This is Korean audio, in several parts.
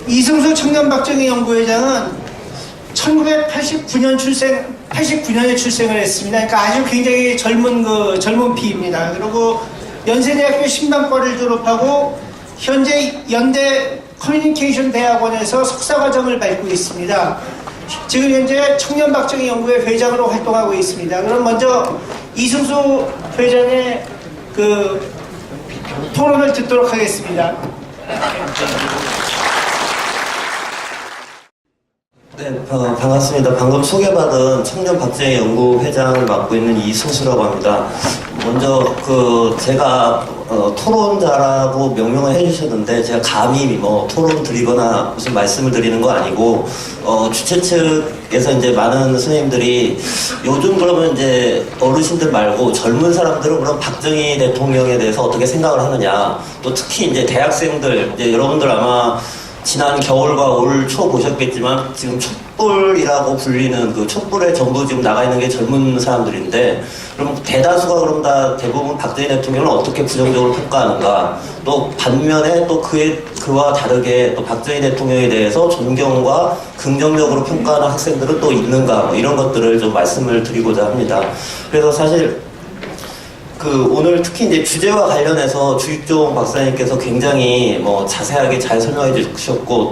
이승수 청년 박정희 연구회장은 89년에 출생을 했습니다. 그러니까 아주 굉장히 젊은 피입니다. 그리고 연세대학교 신방과를 졸업하고 현재 연대 커뮤니케이션 대학원에서 석사과정을 밟고 있습니다. 지금 현재 청년 박정희 연구회 회장으로 활동하고 있습니다. 그럼 먼저 이승수 회장의 토론을 듣도록 하겠습니다. 네, 반갑습니다. 방금 소개받은 청년 박정희 연구회장을 맡고 있는 이승수라고 합니다. 먼저 제가 토론자라고 명명을 해주셨는데 제가 감히 토론 드리거나 무슨 말씀을 드리는 거 아니고 주최 측에서 이제 많은 선생님들이 요즘 그러면 이제 어르신들 말고 젊은 사람들은 그럼 박정희 대통령에 대해서 어떻게 생각을 하느냐, 또 특히 이제 대학생들, 이제 여러분들 아마 지난 겨울과 올 초 보셨겠지만 지금 촛불이라고 불리는 그 촛불에 전부 지금 나가 있는 게 젊은 사람들인데, 그럼 대다수가 그럼 다 대부분 박정희 대통령을 어떻게 부정적으로 평가하는가, 또 반면에 또 그와 다르게 또 박정희 대통령에 대해서 존경과 긍정적으로 평가하는 학생들은 또 있는가, 이런 것들을 좀 말씀을 드리고자 합니다. 그래서 사실 오늘 특히 이제 주제와 관련해서 주익종 박사님께서 굉장히 자세하게 잘 설명해 주셨고,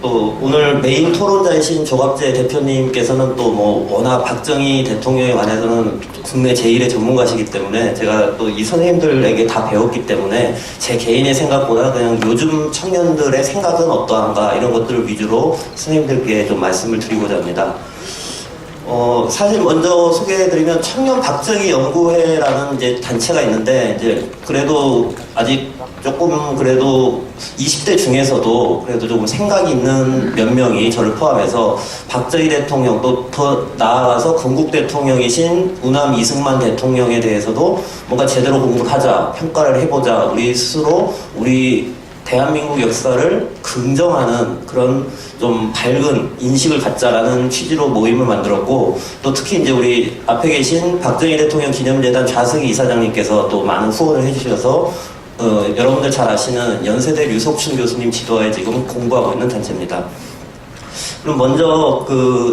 또 오늘 메인 토론자이신 조갑재 대표님께서는 또 워낙 박정희 대통령에 관해서는 국내 제1의 전문가시기 때문에 제가 또 이 선생님들에게 다 배웠기 때문에 제 개인의 생각보다 그냥 요즘 청년들의 생각은 어떠한가, 이런 것들을 위주로 선생님들께 좀 말씀을 드리고자 합니다. 사실 먼저 소개해드리면 청년 박정희 연구회라는 이제 단체가 있는데, 이제 그래도 아직 조금 그래도 20대 중에서도 그래도 조금 생각이 있는 몇 명이 저를 포함해서 박정희 대통령, 또 더 나아가서 건국 대통령이신 우남 이승만 대통령에 대해서도 뭔가 제대로 공부를 하자, 평가를 해보자, 우리 스스로 우리 대한민국 역사를 긍정하는 그런 좀 밝은 인식을 갖자라는 취지로 모임을 만들었고, 또 특히 이제 우리 앞에 계신 박정희 대통령 기념재단 좌석희 이사장님께서 또 많은 후원을 해주셔서 여러분들 잘 아시는 연세대 류석춘 교수님 지도하에 지금 공부하고 있는 단체입니다. 그럼 먼저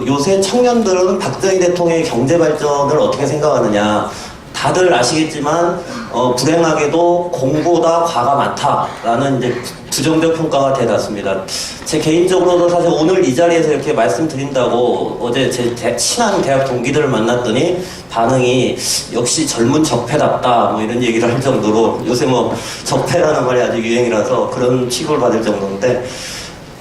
요새 청년들은 박정희 대통령의 경제 발전을 어떻게 생각하느냐. 다들 아시겠지만 불행하게도 공보다 과가 많다라는 이제 부정적 평가가 대다수입니다. 제 개인적으로도 사실 오늘 이 자리에서 이렇게 말씀드린다고 어제 제 친한 대학 동기들을 만났더니 반응이 역시 젊은 적폐답다 이런 얘기를 할 정도로, 요새 적폐라는 말이 아주 유행이라서 그런 취급을 받을 정도인데,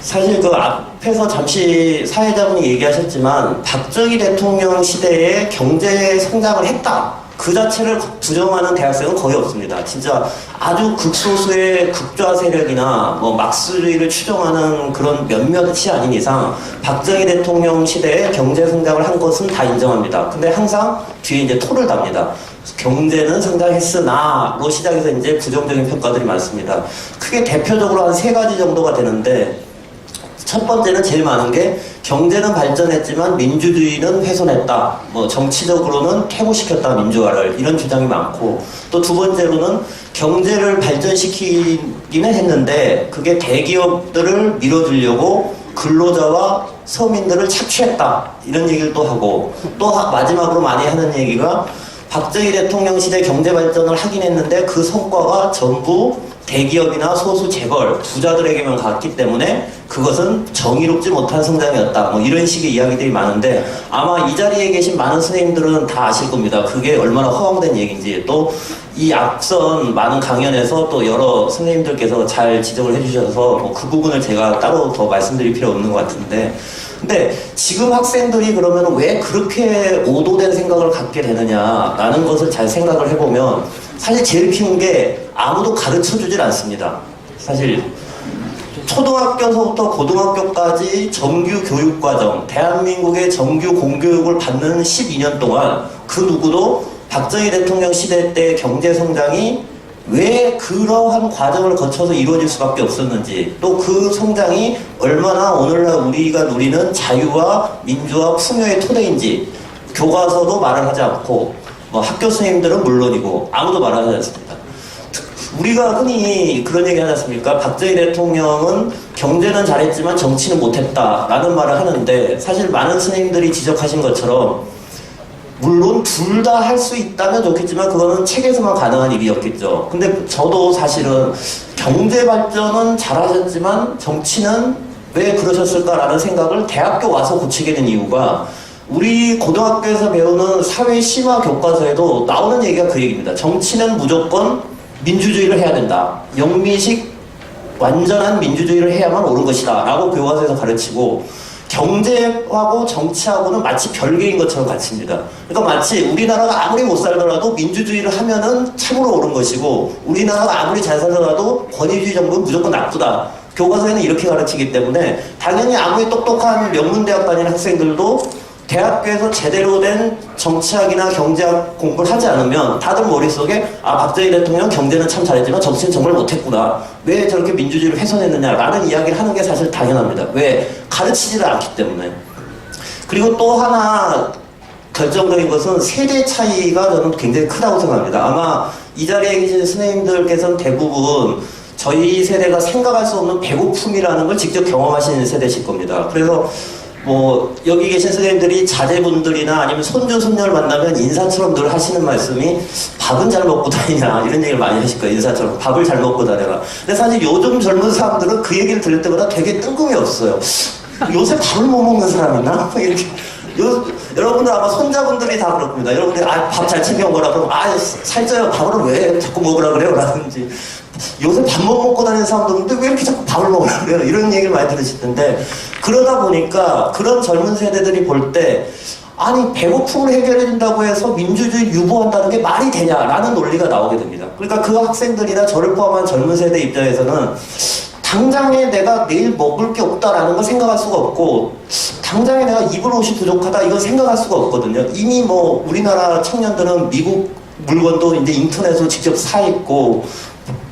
사실 앞에서 잠시 사회자분이 얘기하셨지만 박정희 대통령 시대에 경제 성장을 했다, 그 자체를 부정하는 대학생은 거의 없습니다. 진짜 아주 극소수의 극좌 세력이나 막스주의를 추종하는 그런 몇몇이 아닌 이상 박정희 대통령 시대에 경제 성장을 한 것은 다 인정합니다. 근데 항상 뒤에 이제 토를 답니다. 경제는 성장했으나로 시작해서 이제 부정적인 평가들이 많습니다. 크게 대표적으로 한 3가지 정도가 되는데, 첫 번째는 제일 많은 게 경제는 발전했지만 민주주의는 훼손했다, 정치적으로는 퇴보시켰다 민주화를, 이런 주장이 많고, 또 두 번째로는 경제를 발전시키기는 했는데 그게 대기업들을 밀어주려고 근로자와 서민들을 착취했다, 이런 얘기를 또 하고, 또 마지막으로 많이 하는 얘기가 박정희 대통령 시대 경제 발전을 하긴 했는데 그 성과가 전부 대기업이나 소수 재벌, 부자들에게만 갔기 때문에 그것은 정의롭지 못한 성장이었다, 이런 식의 이야기들이 많은데, 아마 이 자리에 계신 많은 선생님들은 다 아실 겁니다. 그게 얼마나 허황된 얘기인지. 또 이 앞선 많은 강연에서 또 여러 선생님들께서 잘 지적을 해주셔서 그 부분을 제가 따로 더 말씀드릴 필요 없는 것 같은데, 근데 지금 학생들이 그러면 왜 그렇게 오도된 생각을 갖게 되느냐라는 것을 잘 생각을 해보면, 사실 제일 키운 게 아무도 가르쳐주질 않습니다. 사실 초등학교서부터 고등학교까지 정규 교육과정, 대한민국의 정규 공교육을 받는 12년 동안 그 누구도 박정희 대통령 시대 때 경제성장이 왜 그러한 과정을 거쳐서 이루어질 수밖에 없었는지, 또 그 성장이 얼마나 오늘날 우리가 누리는 자유와 민주화 풍요의 토대인지 교과서도 말을 하지 않고, 학교 선생님들은 물론이고 아무도 말을 하지 않습니다. 우리가 흔히 그런 얘기 하지 않습니까? 박정희 대통령은 경제는 잘했지만 정치는 못했다라는 말을 하는데, 사실 많은 선생님들이 지적하신 것처럼 물론 둘 다 할 수 있다면 좋겠지만 그거는 책에서만 가능한 일이었겠죠. 근데 저도 사실은 경제 발전은 잘하셨지만 정치는 왜 그러셨을까라는 생각을 대학교 와서 고치게 된 이유가, 우리 고등학교에서 배우는 사회 심화 교과서에도 나오는 얘기가 그 얘기입니다. 정치는 무조건 민주주의를 해야 된다. 영미식 완전한 민주주의를 해야만 옳은 것이다 라고 교과서에서 가르치고, 경제하고 정치하고는 마치 별개인 것처럼 가르칩니다. 그러니까 마치 우리나라가 아무리 못 살더라도 민주주의를 하면은 참으로 옳은 것이고, 우리나라가 아무리 잘 살더라도 권위주의 정부는 무조건 나쁘다. 교과서에는 이렇게 가르치기 때문에 당연히 아무리 똑똑한 명문대학 다니는 학생들도 대학교에서 제대로 된 정치학이나 경제학 공부를 하지 않으면 다들 머릿속에 박정희 대통령 경제는 참 잘했지만 정치는 정말 못했구나. 왜 저렇게 민주주의를 훼손했느냐라는 이야기를 하는 게 사실 당연합니다. 왜? 가르치지를 않기 때문에. 그리고 또 하나 결정적인 것은 세대 차이가 저는 굉장히 크다고 생각합니다. 아마 이 자리에 계신 선생님들께서는 대부분 저희 세대가 생각할 수 없는 배고픔이라는 걸 직접 경험하시는 세대실 겁니다. 그래서 여기 계신 선생님들이 자제분들이나 아니면 손주, 손녀를 만나면 인사처럼 늘 하시는 말씀이 밥은 잘 먹고 다니냐, 이런 얘기를 많이 하실 거예요. 인사처럼 밥을 잘 먹고 다녀라. 근데 사실 요즘 젊은 사람들은 그 얘기를 들을 때마다 되게 뜬금이 없어요. 요새 밥을 못 먹는 사람 있나? 이렇게. 여러분들 아마 손자분들이 다 그럴 겁니다. 여러분들이 밥 잘 챙겨 먹으라 그러면 살쪄요. 밥을 왜 자꾸 먹으라 그래요? 라든지, 요새 밥 못 먹고 다니는 사람도 있는데 왜 이렇게 자꾸 밥을 먹으라 그래요? 이런 얘기를 많이 들으실 텐데, 그러다 보니까 그런 젊은 세대들이 볼 때 배고픔을 해결해준다고 해서 민주주의 유보한다는 게 말이 되냐라는 논리가 나오게 됩니다. 그러니까 그 학생들이나 저를 포함한 젊은 세대 입장에서는 당장에 내가 내일 먹을 게 없다라는 걸 생각할 수가 없고, 당장에 내가 입을 옷이 부족하다 이걸 생각할 수가 없거든요. 이미 우리나라 청년들은 미국 물건도 이제 인터넷으로 직접 사 입고,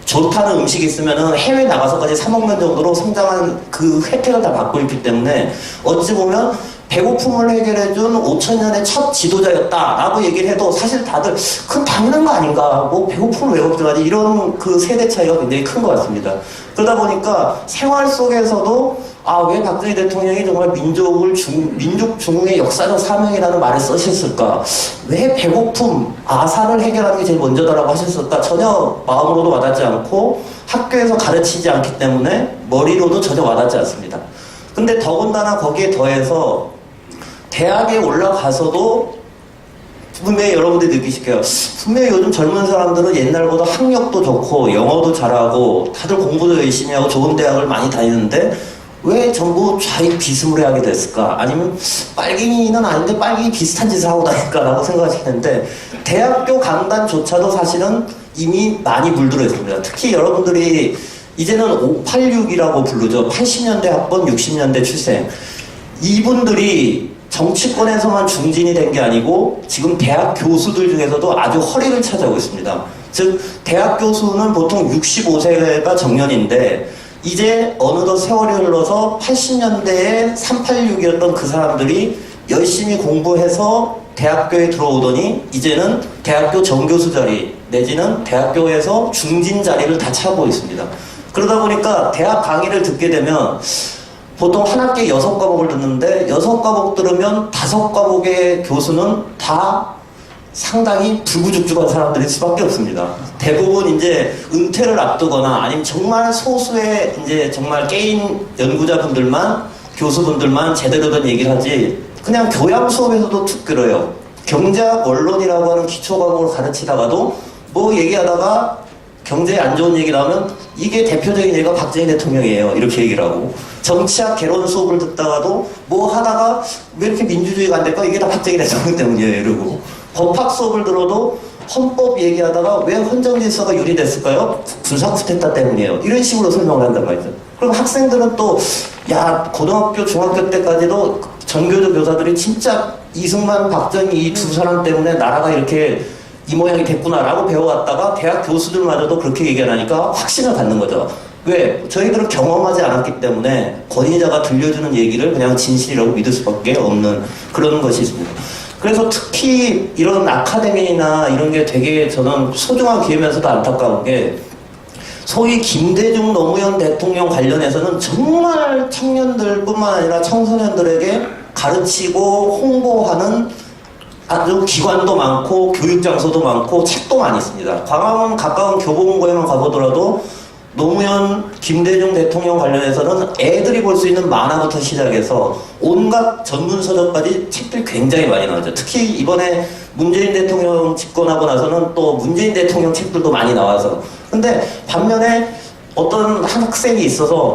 좋다는 음식이 있으면은 해외 나가서까지 사 먹는 정도로 성장한 그 혜택을 다 받고 있기 때문에, 어찌 보면 배고픔을 해결해준 5000년의 첫 지도자였다라고 얘기를 해도 사실 다들 그건 당연한 거 아닌가, 배고픔을 왜 걱정하지, 이런 그 세대 차이가 굉장히 큰 것 같습니다. 그러다 보니까 생활 속에서도 왜 박정희 대통령이 정말 민족 중흥의 역사적 사명이라는 말을 쓰셨을까? 왜 배고픔, 아사를 해결하는 게 제일 먼저다라고 하셨을까? 전혀 마음으로도 와닿지 않고 학교에서 가르치지 않기 때문에 머리로도 전혀 와닿지 않습니다. 근데 더군다나 거기에 더해서 대학에 올라가서도 분명히 여러분들이 느끼실 거예요. 분명히 요즘 젊은 사람들은 옛날보다 학력도 좋고 영어도 잘하고 다들 공부도 열심히 하고 좋은 대학을 많이 다니는데 왜 전부 좌익 비스무리하게 됐을까? 아니면 빨갱이는 아닌데 빨갱이 비슷한 짓을 하고 다닐까라고 생각하시는데, 대학교 강단조차도 사실은 이미 많이 물들어 있습니다. 특히 여러분들이 이제는 586이라고 부르죠. 80년대 학번, 60년대 출생. 이분들이 정치권에서만 중진이 된 게 아니고 지금 대학 교수들 중에서도 아주 허리를 찾아오고 있습니다. 즉 대학 교수는 보통 65세가 정년인데, 이제 어느덧 세월이 흘러서 80년대에 386이었던 그 사람들이 열심히 공부해서 대학교에 들어오더니 이제는 대학교 정교수 자리 내지는 대학교에서 중진 자리를 다 차고 있습니다. 그러다 보니까 대학 강의를 듣게 되면 보통 한 학기에 6과목을 듣는데 6과목 들으면 5과목의 교수는 다 상당히 불구죽죽한 사람들일 수밖에 없습니다. 대부분 이제 은퇴를 앞두거나 아니면 정말 소수의 이제 정말 게임 연구자분들만, 교수분들만 제대로 된 얘기를 하지, 그냥 교양 수업에서도 툭 들어요. 경제학 원론이라고 하는 기초 과목을 가르치다가도 얘기하다가 경제에 안 좋은 얘기 나오면 이게 대표적인 예가 박정희 대통령이에요, 이렇게 얘기를 하고, 정치학 개론 수업을 듣다가도 하다가 왜 이렇게 민주주의가 안 될까, 이게 다 박정희 대통령 때문이에요 이러고, 법학 수업을 들어도 헌법 얘기하다가 왜 헌정질서가 유리됐을까요? 군사 쿠데타 때문이에요, 이런 식으로 설명을 한단 말이죠. 그럼 학생들은 또 고등학교 중학교 때까지도 전교조 교사들이 진짜 이승만 박정희 이 두 사람 때문에 나라가 이렇게 이 모양이 됐구나라고 배워왔다가 대학 교수들마저도 그렇게 얘기하니까 확신을 갖는 거죠. 왜? 저희들은 경험하지 않았기 때문에 권위자가 들려주는 얘기를 그냥 진실이라고 믿을 수밖에 없는 그런 것이 있습니다. 그래서 특히 이런 아카데미나 이런 게 되게 저는 소중한 기회면서도 안타까운 게, 소위 김대중 노무현 대통령 관련해서는 정말 청년들뿐만 아니라 청소년들에게 가르치고 홍보하는 아주 기관도 많고 교육 장소도 많고 책도 많이 있습니다. 광화문 가까운 교보문고에만 가보더라도 노무현, 김대중 대통령 관련해서는 애들이 볼 수 있는 만화부터 시작해서 온갖 전문 서적까지 책들이 굉장히 많이 나왔죠. 특히 이번에 문재인 대통령 집권하고 나서는 또 문재인 대통령 책들도 많이 나와서. 근데 반면에 어떤 한 학생이 있어서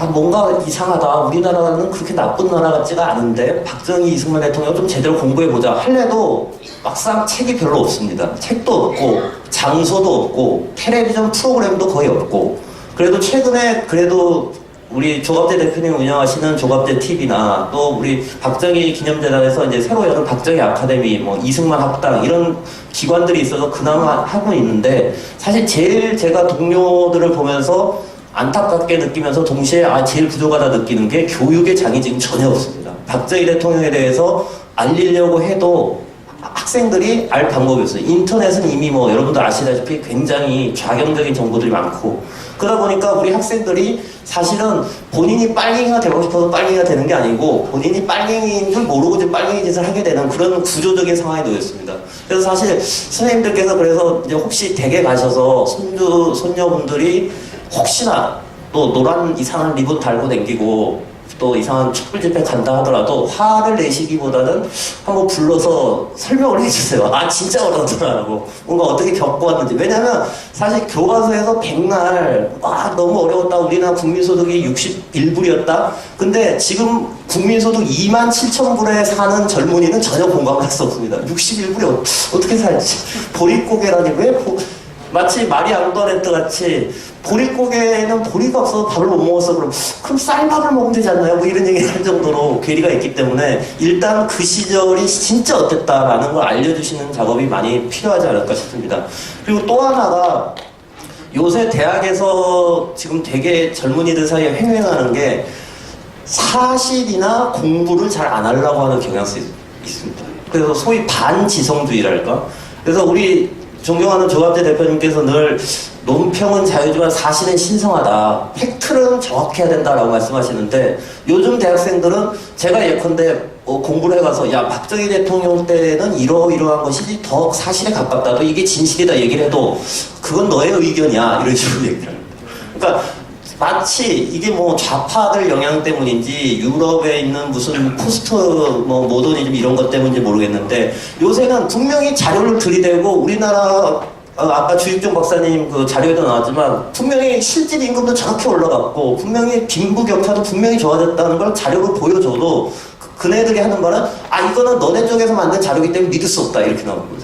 뭔가 이상하다. 우리나라는 그렇게 나쁜 나라 같지가 않은데 박정희, 이승만 대통령 좀 제대로 공부해보자 할래도 막상 책이 별로 없습니다. 책도 없고 장소도 없고 텔레비전 프로그램도 거의 없고. 그래도 최근에 그래도 우리 조갑재 대표님 운영하시는 조갑재 TV나 또 우리 박정희 기념재단에서 이제 새로 여는 박정희 아카데미, 뭐 이승만 학당 이런 기관들이 있어서 그나마 하고 있는데, 사실 제일 제가 동료들을 보면서 안타깝게 느끼면서 동시에 제일 부족하다 느끼는 게 교육의 장이 지금 전혀 없습니다. 박정희 대통령에 대해서 알리려고 해도 학생들이 알 방법이 없어요. 인터넷은 이미 뭐 여러분들 아시다시피 굉장히 좌경적인 정보들이 많고, 그러다 보니까 우리 학생들이 사실은 본인이 빨갱이가 되고 싶어서 빨갱이가 되는 게 아니고 본인이 빨갱이인 줄 모르고 이제 빨갱이 짓을 하게 되는 그런 구조적인 상황에 놓였습니다. 그래서 사실 선생님들께서 그래서 이제 혹시 댁에 가셔서 손녀분들이 혹시나 또 노란 이상한 리본 달고 다니고 또 이상한 촛불 집회 간다 하더라도 화를 내시기보다는 한번 불러서 설명을 해주세요. 진짜 어렵더라고. 뭔가 어떻게 겪고 왔는지. 왜냐면 사실 교과서에서 백날 너무 어려웠다. 우리나라 국민소득이 61불이었다. 근데 지금 국민소득 27,000불에 사는 젊은이는 전혀 공감할 수 없습니다. 61불이 어떻게 살지? 보릿고개라니 왜 마치 마리 앙뚜아네트 같이 보릿고개는 보리가 없어서 밥을 못 먹었어. 그럼 쌀밥을 먹으면 되지 않나요? 뭐 이런 얘기를 할 정도로 괴리가 있기 때문에 일단 그 시절이 진짜 어땠다라는 걸 알려주시는 작업이 많이 필요하지 않을까 싶습니다. 그리고 또 하나가 요새 대학에서 지금 되게 젊은이들 사이에 횡행하는 게 사실이나 공부를 잘 안 하려고 하는 경향성이 있습니다. 그래서 소위 반지성주의랄까? 그래서 우리 존경하는 조갑재 대표님께서 늘 논평은 자유지만 사실은 신성하다. 팩트는 정확해야 된다라고 말씀하시는데, 요즘 대학생들은 제가 예컨대 공부를 해가서 박정희 대통령 때는 이러이러한 것이 더 사실에 가깝다. 또 이게 진실이다 얘기를 해도 그건 너의 의견이야. 이런 식으로 얘기를 합니다. 그러니까 마치 이게 뭐 좌파들 영향 때문인지 유럽에 있는 무슨 포스트 모더니즘 이런 것 때문인지 모르겠는데, 요새는 분명히 자료를 들이대고 우리나라 아까 주익종 박사님 그 자료에도 나왔지만 분명히 실질 임금도 저렇게 올라갔고 분명히 빈부격차도 분명히 좋아졌다는 걸 자료로 보여줘도 그네들이 하는 말은 이거는 너네 쪽에서 만든 자료이기 때문에 믿을 수 없다 이렇게 나오는 거죠.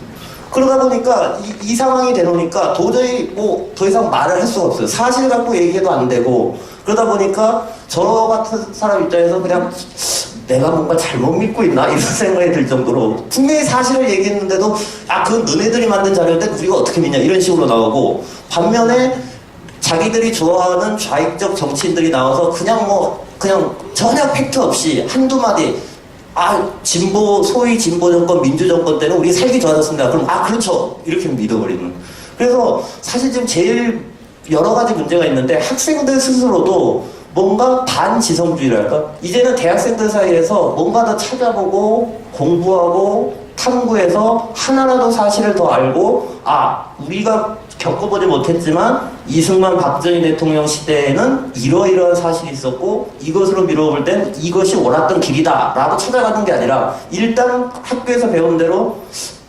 그러다 보니까 이 상황이 되놓으니까 도저히 뭐 더 이상 말을 할 수가 없어요. 사실 갖고 얘기해도 안 되고, 그러다 보니까 저 같은 사람 입장에서 그냥 내가 뭔가 잘못 믿고 있나 이런 생각이 들 정도로 분명히 사실을 얘기했는데도 그건 너네들이 만든 자료인데 우리가 어떻게 믿냐 이런 식으로 나오고, 반면에 자기들이 좋아하는 좌익적 정치인들이 나와서 그냥 전혀 팩트 없이 한두 마디 소위 진보 정권, 민주 정권 때는 우리 살기 좋아졌습니다. 그럼 그렇죠. 이렇게 믿어버리는. 그래서 사실 지금 제일 여러 가지 문제가 있는데, 학생들 스스로도 뭔가 반지성주의랄까? 이제는 대학생들 사이에서 뭔가 더 찾아보고 공부하고 탐구해서 하나라도 사실을 더 알고, 우리가 겪어보지 못했지만 이승만 박정희 대통령 시대에는 이러이러한 사실이 있었고 이것으로 미뤄볼 땐 이것이 옳았던 길이다 라고 찾아가는 게 아니라, 일단 학교에서 배운 대로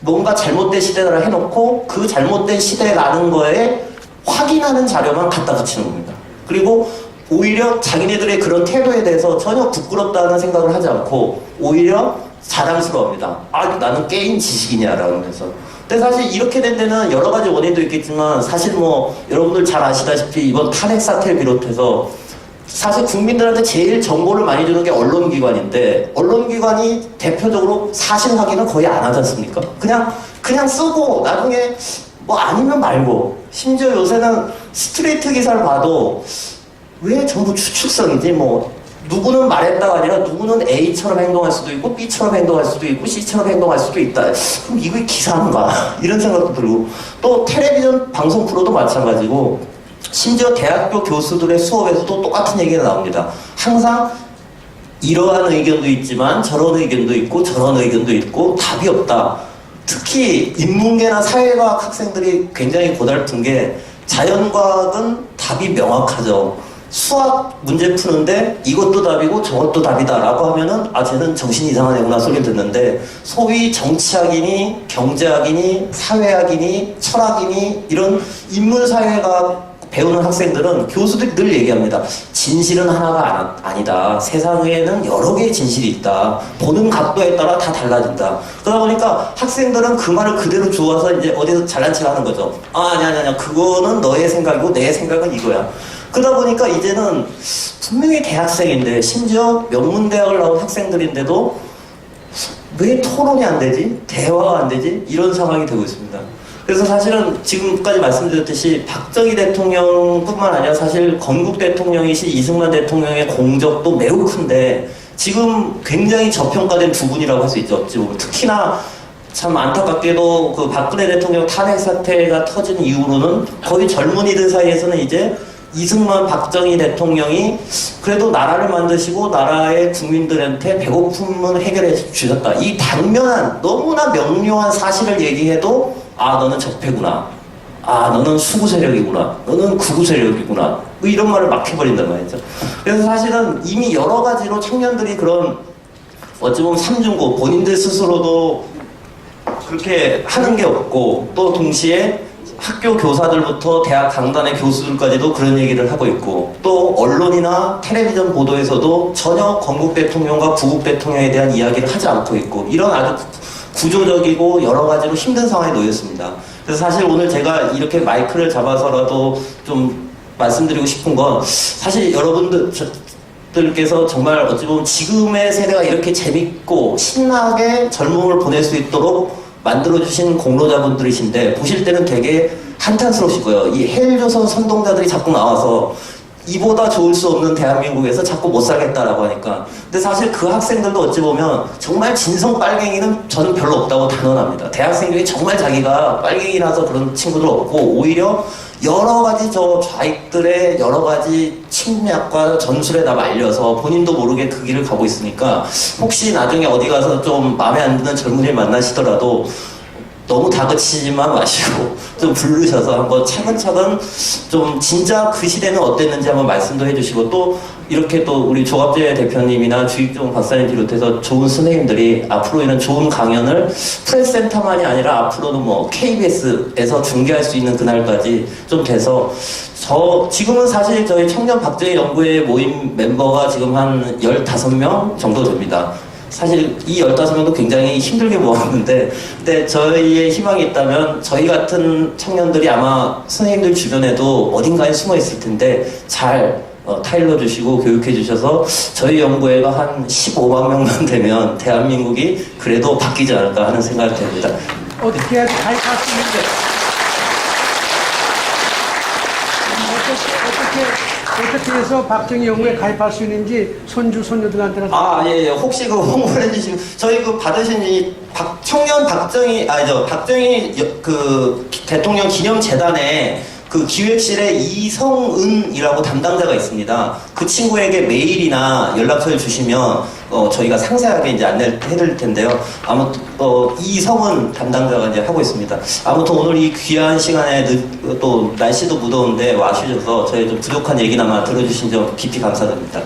뭔가 잘못된 시대라 해놓고 그 잘못된 시대라는 거에 확인하는 자료만 갖다 붙이는 겁니다. 그리고 오히려 자기네들의 그런 태도에 대해서 전혀 부끄럽다는 생각을 하지 않고 오히려 자랑스러워합니다. 나는 게임 지식이냐라고 해서. 근데 사실 이렇게 된 데는 여러 가지 원인도 있겠지만, 사실 뭐 여러분들 잘 아시다시피 이번 탄핵 사태를 비롯해서 사실 국민들한테 제일 정보를 많이 주는 게 언론기관인데, 언론기관이 대표적으로 사실 확인을 거의 안 하지 않습니까? 그냥 쓰고 나중에 뭐 아니면 말고, 심지어 요새는 스트레이트 기사를 봐도 왜 전부 추측성이지? 누구는 말했다가 아니라 누구는 A처럼 행동할 수도 있고 B처럼 행동할 수도 있고 C처럼 행동할 수도 있다. 그럼 이게 기사인가? 이런 생각도 들고, 또 텔레비전 방송 프로도 마찬가지고, 심지어 대학교 교수들의 수업에서도 똑같은 얘기가 나옵니다. 항상 이러한 의견도 있지만 저런 의견도 있고 저런 의견도 있고 답이 없다. 특히 인문계나 사회과학 학생들이 굉장히 고달픈 게 자연과학은 답이 명확하죠. 수학 문제 푸는데 이것도 답이고 저것도 답이다 라고 하면은 아 쟤는 정신이 이상한 애구나 소리 듣는데 소위 정치학이니 경제학이니 사회학이니 철학이니 이런 인문사회과학 배우는 학생들은 교수들이 늘 얘기합니다. 진실은 하나가 아니다. 세상에는 여러 개의 진실이 있다. 보는 각도에 따라 다 달라진다. 그러다 보니까 학생들은 그 말을 그대로 주워서 이제 어디서 잘난 척 하는 거죠. 아, 아니야. 그거는 너의 생각이고 내 생각은 이거야. 그러다 보니까 이제는 분명히 대학생인데 심지어 명문대학을 나온 학생들인데도 왜 토론이 안 되지? 대화가 안 되지? 이런 상황이 되고 있습니다. 그래서 사실은 지금까지 말씀드렸듯이 박정희 대통령뿐만 아니라 사실 건국 대통령이신 이승만 대통령의 공적도 매우 큰데 지금 굉장히 저평가된 두 분이라고 할 수 있죠. 어찌 보면 특히나 참 안타깝게도 그 박근혜 대통령 탄핵 사태가 터진 이후로는 거의 젊은이들 사이에서는 이제 이승만, 박정희 대통령이 그래도 나라를 만드시고 나라의 국민들한테 배고픔을 해결해 주셨다. 이 당면한 너무나 명료한 사실을 얘기해도 아 너는 적폐구나. 아 너는 수구 세력이구나. 너는 극우 세력이구나. 뭐 이런 말을 막 해버린단 말이죠. 그래서 사실은 이미 여러 가지로 청년들이 그런 어찌 보면 삼중고 본인들 스스로도 그렇게 하는 게 없고 또 동시에 학교 교사들부터 대학 강단의 교수들까지도 그런 얘기를 하고 있고 또 언론이나 텔레비전 보도에서도 전혀 건국 대통령과 구국 대통령에 대한 이야기를 하지 않고 있고 이런 아주 구조적이고 여러 가지로 힘든 상황에 놓였습니다. 그래서 사실 오늘 제가 이렇게 마이크를 잡아서라도 좀 말씀드리고 싶은 건 사실 여러분들께서 정말 어찌 보면 지금의 세대가 이렇게 재밌고 신나게 젊음을 보낼 수 있도록 만들어주신 공로자분들이신데 보실 때는 되게 한탄스러우실 거예요. 이 헬조선 선동자들이 자꾸 나와서 이보다 좋을 수 없는 대한민국에서 자꾸 못 살겠다라고 하니까 근데 사실 그 학생들도 어찌 보면 정말 진성 빨갱이는 저는 별로 없다고 단언합니다. 대학생 중에 정말 자기가 빨갱이라서 그런 친구들 없고 오히려 여러 가지 저 좌익들의 여러 가지 침략과 전술에 다 말려서 본인도 모르게 그 길을 가고 있으니까 혹시 나중에 어디 가서 좀 마음에 안 드는 젊은이를 만나시더라도 너무 다그치지만 마시고 좀 부르셔서 한번 차근차근 좀 진짜 그 시대는 어땠는지 한번 말씀도 해주시고 또 이렇게 또 우리 조갑재 대표님이나 주익종 박사님 비롯해서 좋은 선생님들이 앞으로 이런 좋은 강연을 프레스센터만이 아니라 앞으로는 뭐 KBS에서 중계할 수 있는 그날까지 좀 돼서 지금은 사실 저희 청년 박정희 연구회 모임 멤버가 지금 한 15명 정도 됩니다. 사실 이 15명도 굉장히 힘들게 모았는데 근데 저희의 희망이 있다면 저희 같은 청년들이 아마 선생님들 주변에도 어딘가에 숨어 있을 텐데 잘 타일러 주시고 교육해 주셔서 저희 연구회가 한 15만 명만 되면 대한민국이 그래도 바뀌지 않을까 하는 생각이 듭니다. 어떻게 해야지 가입할 수 있는데 어떻게 해서 박정희 연구에 가입할 수 있는지 손주 손녀들한테는 예. 혹시 그 홍보를 해주시고 저희 그 받으신 이 청년 박정희 그 대통령 기념재단에 그 기획실에 이성은이라고 담당자가 있습니다. 그 친구에게 메일이나 연락처를 주시면 저희가 상세하게 이제 안내를 해드릴 텐데요. 아무튼 이성은 담당자가 이제 하고 있습니다. 아무튼 오늘 이 귀한 시간에 또 날씨도 무더운데 와주셔서 저희 좀 부족한 얘기나마 들어주신 점 깊이 감사드립니다.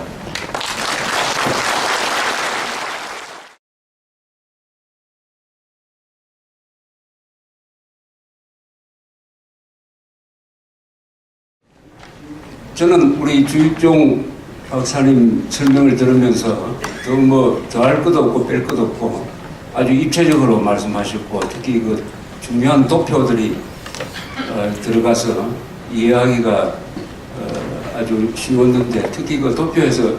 저는 우리 주익종 박사님 설명을 들으면서 더 할 것도 없고 뺄 것도 없고 아주 입체적으로 말씀하셨고 특히 그 중요한 도표들이 들어가서 이해하기가 아주 쉬웠는데 특히 그 도표에서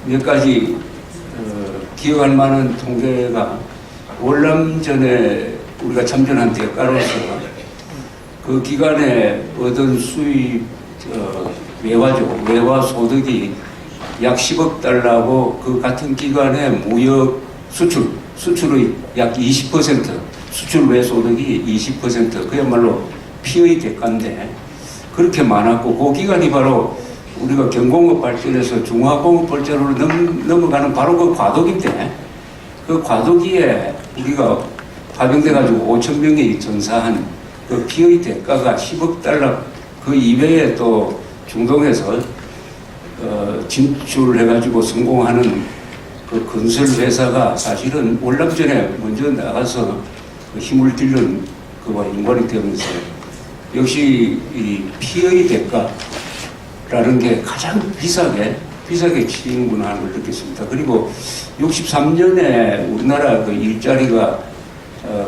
몇 가지 기억할 만한 통계가 월남 전에 우리가 참전한 대가로서 그 기간에 얻은 수입 외화 소득이 약 10억 달러고 그 같은 기간에 무역 수출의 약 20% 수출 외 소득이 20% 그야말로 피의 대가인데 그렇게 많았고 그 기간이 바로 우리가 경공업 발전에서 중화공업 발전으로 넘어가는 바로 그 과도기인데 그 과도기에 우리가 파병돼 가지고 5천 명이 전사한 그 피의 대가가 10억 달러 그 이외에 또 중동에서 진출해가지고 성공하는 그 건설 회사가 사실은 월남전에 먼저 나가서 그 힘을 들는 그와 인관이 되면서 역시 이 피의 대가라는 게 가장 비싸게 치는구나 하는 걸 느꼈습니다. 그리고 63년에 우리나라 그 일자리가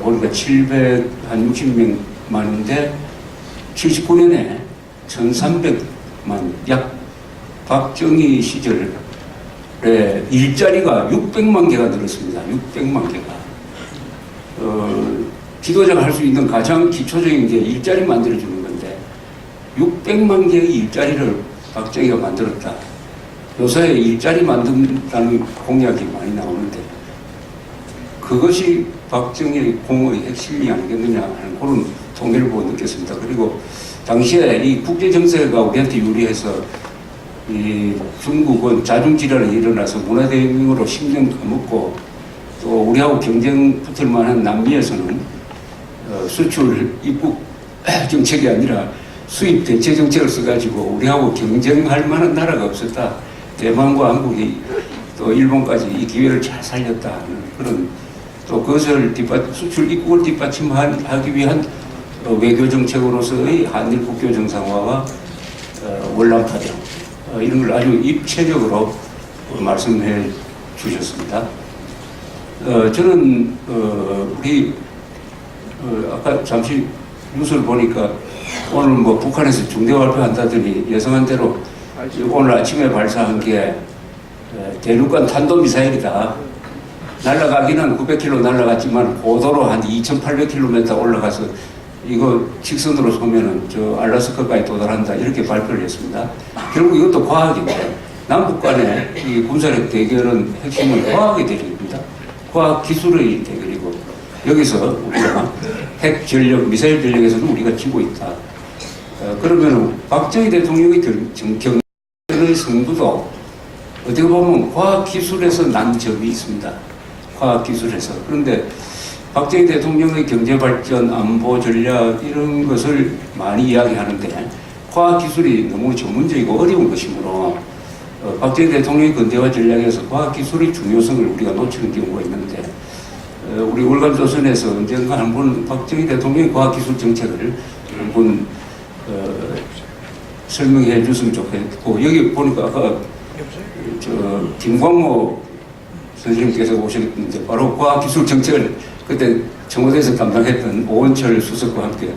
보니까 760명만인데 79년에 1300만 약 박정희 시절에 일자리가 600만 개가 늘었습니다. 600만 개가. 지도자가 할 수 있는 가장 기초적인 게 일자리 만들어주는 건데 600만 개의 일자리를 박정희가 만들었다. 요새 일자리 만든다는 공약이 많이 나오는데 그것이 박정희의 공의 핵심이 아니겠느냐 하는 그런 통계를 보고 느꼈습니다. 그리고 당시에 이 국제정세가 우리한테 유리해서 이 중국은 자중질환이 일어나서 문화대혁명으로 10년 까먹고 또 우리하고 경쟁 붙을 만한 남미에서는 수출 입국 정책이 아니라 수입 대체 정책을 써가지고 우리하고 경쟁할 만한 나라가 없었다. 대만과 한국이 또 일본까지 이 기회를 잘 살렸다 하는 그런 또 그것을 수출 입국을 뒷받침하기 위한 외교 정책으로서의 한일 국교 정상화와 월남 파병 이런 걸 아주 입체적으로 말씀해 주셨습니다. 저는 우리 아까 잠시 뉴스를 보니까 오늘 뭐 북한에서 중대 발표한다더니 예상한 대로 오늘 아침에 발사한 게 대륙간 탄도미사일이다. 날아가기는 900km 날아갔지만 고도로 한 2,800km 올라가서 이거 직선으로 쏘면은 저 알래스카까지 도달한다 이렇게 발표를 했습니다. 결국 이것도 과학인데 남북 간의 이 군사력 대결은 핵심은 과학의 대결입니다. 과학 기술의 대결이고 여기서 우리가 핵 전력, 미사일 전력에서는 우리가 지고 있다. 그러면 박정희 대통령의 경제의 승부도 어떻게 보면 과학 기술에서 난 점이 있습니다. 과학 기술에서. 그런데 박정희 대통령의 경제 발전, 안보 전략 이런 것을 많이 이야기하는데 과학 기술이 너무 전문적이고 어려운 것이므로 박정희 대통령의 근대화 전략에서 과학 기술의 중요성을 우리가 놓치는 경우가 있는데 우리 월간조선에서 언젠가 한번 박정희 대통령의 과학 기술 정책을 한번 설명해 줬으면 좋겠고 여기 보니까 아까 김광모 선생님께서 오셨는데 바로 과학기술 정책을 그때 청와대에서 담당했던 오원철 수석과 함께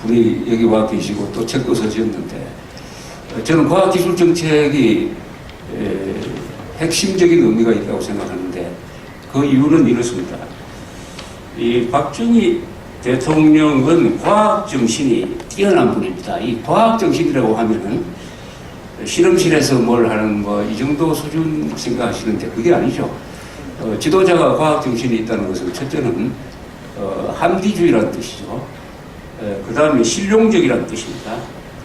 분이 여기 와 계시고 또 책도 써주셨는데 저는 과학기술 정책이 핵심적인 의미가 있다고 생각하는데 그 이유는 이렇습니다. 이 박정희 대통령은 과학정신이 뛰어난 분입니다. 이 과학정신이라고 하면은 실험실에서 뭘 하는 뭐 이 정도 수준 생각하시는데 그게 아니죠. 지도자가 과학정신이 있다는 것은 첫째는 함기주의라는 뜻이죠. 그 다음에 실용적이라는 뜻입니다.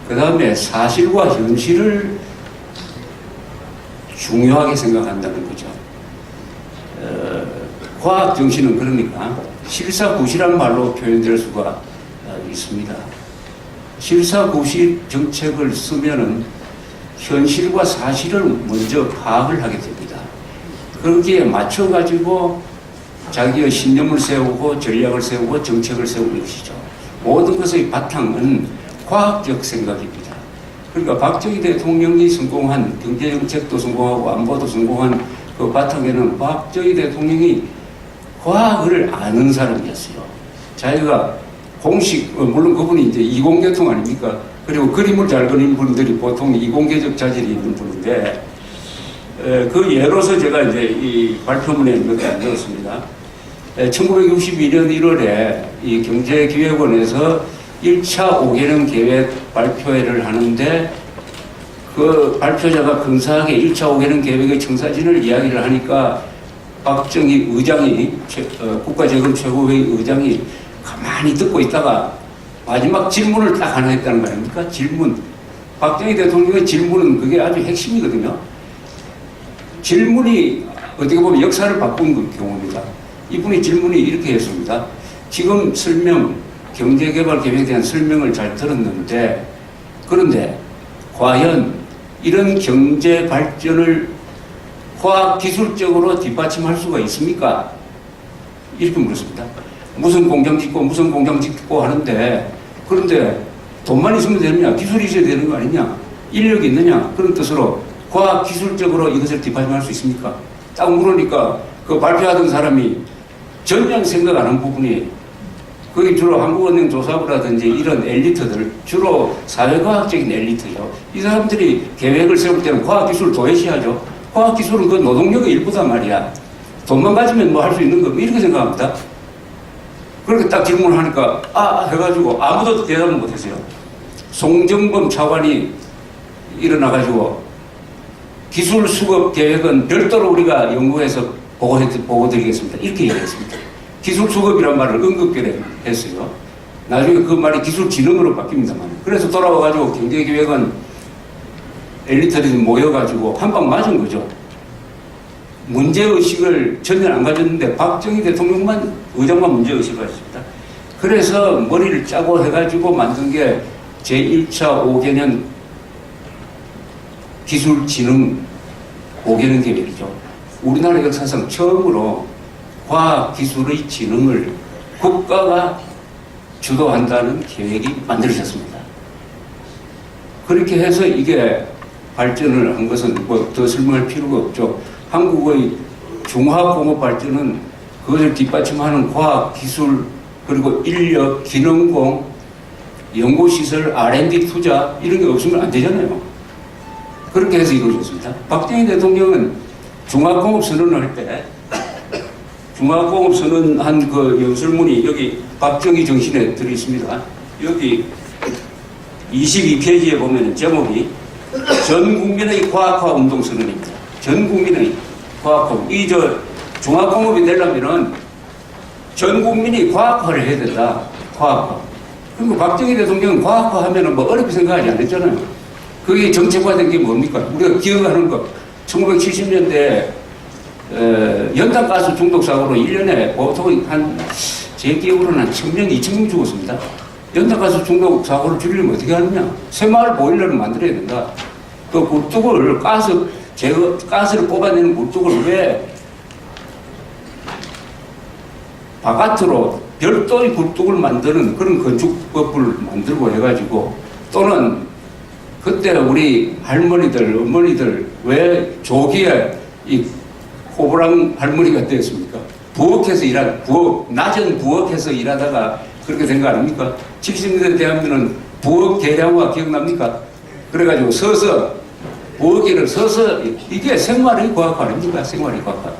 그 다음에 사실과 현실을 중요하게 생각한다는 거죠. 과학정신은 그러니까 실사구시란 말로 표현될 수가 있습니다. 실사구시 정책을 쓰면은 현실과 사실을 먼저 파악을 하게 됩니다. 거기에 맞춰가지고 자기의 신념을 세우고 전략을 세우고 정책을 세우는 것이죠. 모든 것의 바탕은 과학적 생각입니다. 그러니까 박정희 대통령이 성공한 경제정책도 성공하고 안보도 성공한 그 바탕에는 박정희 대통령이 과학을 아는 사람이었어요. 자기가 공식, 물론 그분이 이제 이공계통 아닙니까? 그리고 그림을 잘 그리는 분들이 보통 이공계적 자질이 있는 분인데, 그 예로서 제가 이제 이 발표문에 몇 개 안 넣었습니다. 1962년 1월에 이 경제기획원에서 1차 5개년 계획 발표회를 하는데, 그 발표자가 근사하게 1차 5개년 계획의 청사진을 이야기를 하니까 박정희 의장이 국가재건 최고회의 의장이 가만히 듣고 있다가 마지막 질문을 딱 하나 했다는 거 아닙니까? 질문. 박정희 대통령의 질문은 그게 아주 핵심이거든요. 질문이 어떻게 보면 역사를 바꾼 경우입니다. 이분이 질문이 이렇게 했습니다. 지금 경제개발계획에 대한 설명을 잘 들었는데, 그런데 과연 이런 경제 발전을 과학기술적으로 뒷받침할 수가 있습니까? 이렇게 물었습니다. 무슨 공장 짓고 하는데, 그런데 돈만 있으면 되느냐? 기술이 있어야 되는 거 아니냐? 인력이 있느냐? 그런 뜻으로 과학기술적으로 이것을 뒷받침할 수 있습니까? 딱 물으니까 그 발표하던 사람이 전혀 생각 안 한 부분이, 거기 주로 한국은행 조사부라든지 이런 엘리트들, 주로 사회과학적인 엘리트요. 이 사람들이 계획을 세울 때는 과학기술을 도외시하죠. 과학기술은 그 노동력의 일부단 말이야. 돈만 가지면 뭐 할 수 있는 거, 이렇게 생각합니다. 그렇게 딱 질문을 하니까, 해가지고 아무도 대답을 못했어요. 송정범 차관이 일어나가지고, 기술 수급 계획은 별도로 우리가 연구해서 보고 드리겠습니다. 이렇게 얘기했습니다. 기술 수급이란 말을 언급결에 했어요. 나중에 그 말이 기술진흥으로 바뀝니다만. 그래서 돌아와가지고 경제계획은 엘리트들이 모여가지고 한 방 맞은 거죠. 문제의식을 전혀 안 가졌는데 박정희 대통령만, 의장만 문제의식을 가졌습니다. 그래서 머리를 짜고 해가지고 만든 게 제1차 5개년 기술진흥 5개년 계획이죠. 우리나라 역사상 처음으로 과학기술의 진흥을 국가가 주도한다는 계획이 만들어졌습니다. 그렇게 해서 이게 발전을 한 것은 뭐 더 설명할 필요가 없죠. 한국의 중화공업 발전은 그것을 뒷받침하는 과학기술, 그리고 인력, 기능공, 연구시설, R&D 투자 이런 게 없으면 안 되잖아요. 그렇게 해서 이루어졌습니다. 박정희 대통령은 중화공업 선언을 할 때, 중화공업 선언한 그 연설문이 여기 박정희 정신에 들어있습니다. 여기 22페이지에 보면 제목이 전 국민의 과학화 운동 선언입니다. 전 국민의 과학화. 중화공업이 되려면은 전 국민이 과학화를 해야 된다. 과학화. 그리고 박정희 대통령은 과학화 하면은 뭐 어렵게 생각하지 않았잖아요. 그게 정책화된 게 뭡니까? 우리가 기억하는 거. 1970년대 연탄가스 중독 사고로 1년에 보통 제 기억으로는 한 1000명, 2000명 죽었습니다. 연탄가스 중독 사고를 줄이려면 어떻게 하느냐? 새마을 보일러를 만들어야 된다. 그 굴뚝을 가스를 뽑아내는 굴뚝을 왜 바깥으로 별도의 굴뚝을 만드는 그런 건축법을 만들고 해가지고, 또는 그때 우리 할머니들, 어머니들 왜 조기에 이 호불랑 할머니가 되었습니까? 낮은 부엌에서 일하다가 그렇게 된 거 아닙니까? 70년대 대한민국은 부엌 개량화 기억납니까? 그래가지고 부엌에를 서서, 이게 생활의 과학화 아닙니까? 생활의 과학화.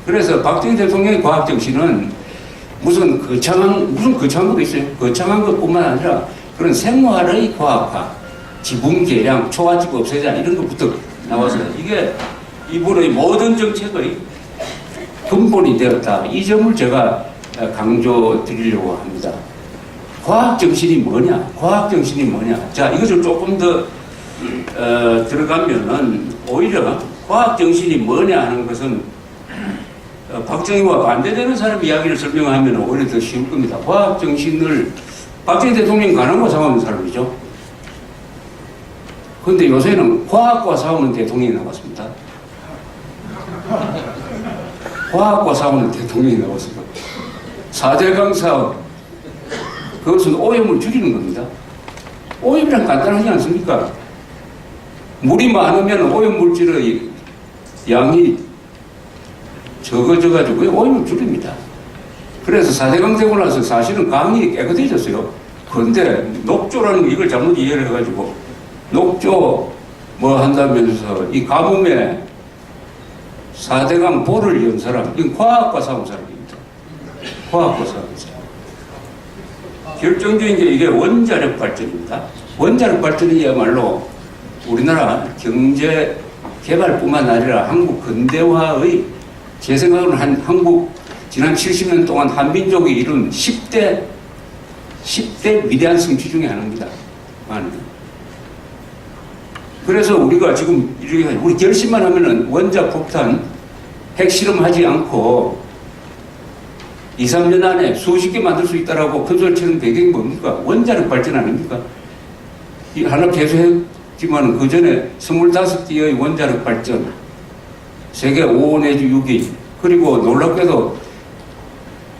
그래서 박정희 대통령의 과학정신은 무슨 거창한 것도 있어요. 거창한 것뿐만 아니라 그런 생활의 과학화, 지붕 개량, 초가집 없애자 이런 것부터 나와서 이게 이분의 모든 정책의 근본이 되었다. 이 점을 제가 강조 드리려고 합니다. 과학정신이 뭐냐? 과학정신이 뭐냐? 자, 이것을 조금 더 들어가면은 오히려 과학정신이 뭐냐 하는 것은 박정희와 반대되는 사람 이야기를 설명하면 오히려 더 쉬울 겁니다. 과학정신을 박정희 대통령 가난과 싸우는 사람이죠. 그런데 요새는 과학과 싸우는 대통령이 나왔습니다. 과학과 싸우는 대통령이 나왔습니다. 4대강 사업, 그것은 오염을 줄이는 겁니다. 오염이란 간단하지 않습니까? 물이 많으면 오염물질의 양이 적어져가지고 오염을 줄입니다. 그래서 4대강 되고 나서 사실은 강이 깨끗해졌어요. 그런데 녹조라는 거 이걸 잘못 이해를 해가지고 녹조 뭐 한다면서 이 가뭄에 4대강 보를 연 사람, 이건 과학과 싸운 사람입니다. 과학과 싸운 사람. 결정적인 게 이게 원자력 발전입니다. 원자력 발전이야말로 우리나라 경제 개발뿐만 아니라 한국 근대화의, 제 생각으로는 한국 지난 70년 동안 한민족이 이룬 10대 10대 위대한 성취 중에 하나입니다. 그래서 우리가 지금 이렇게 우리 결심만 하면은 원자 폭탄 핵실험하지 않고 2, 3년 안에 수십 개 만들 수 있다라고 큰소리 치는 배경이 뭡니까? 원자력 발전 아닙니까? 이 하나 개소했지만 그 전에 25개의 원자력 발전, 세계 5 내지 6위, 그리고 놀랍게도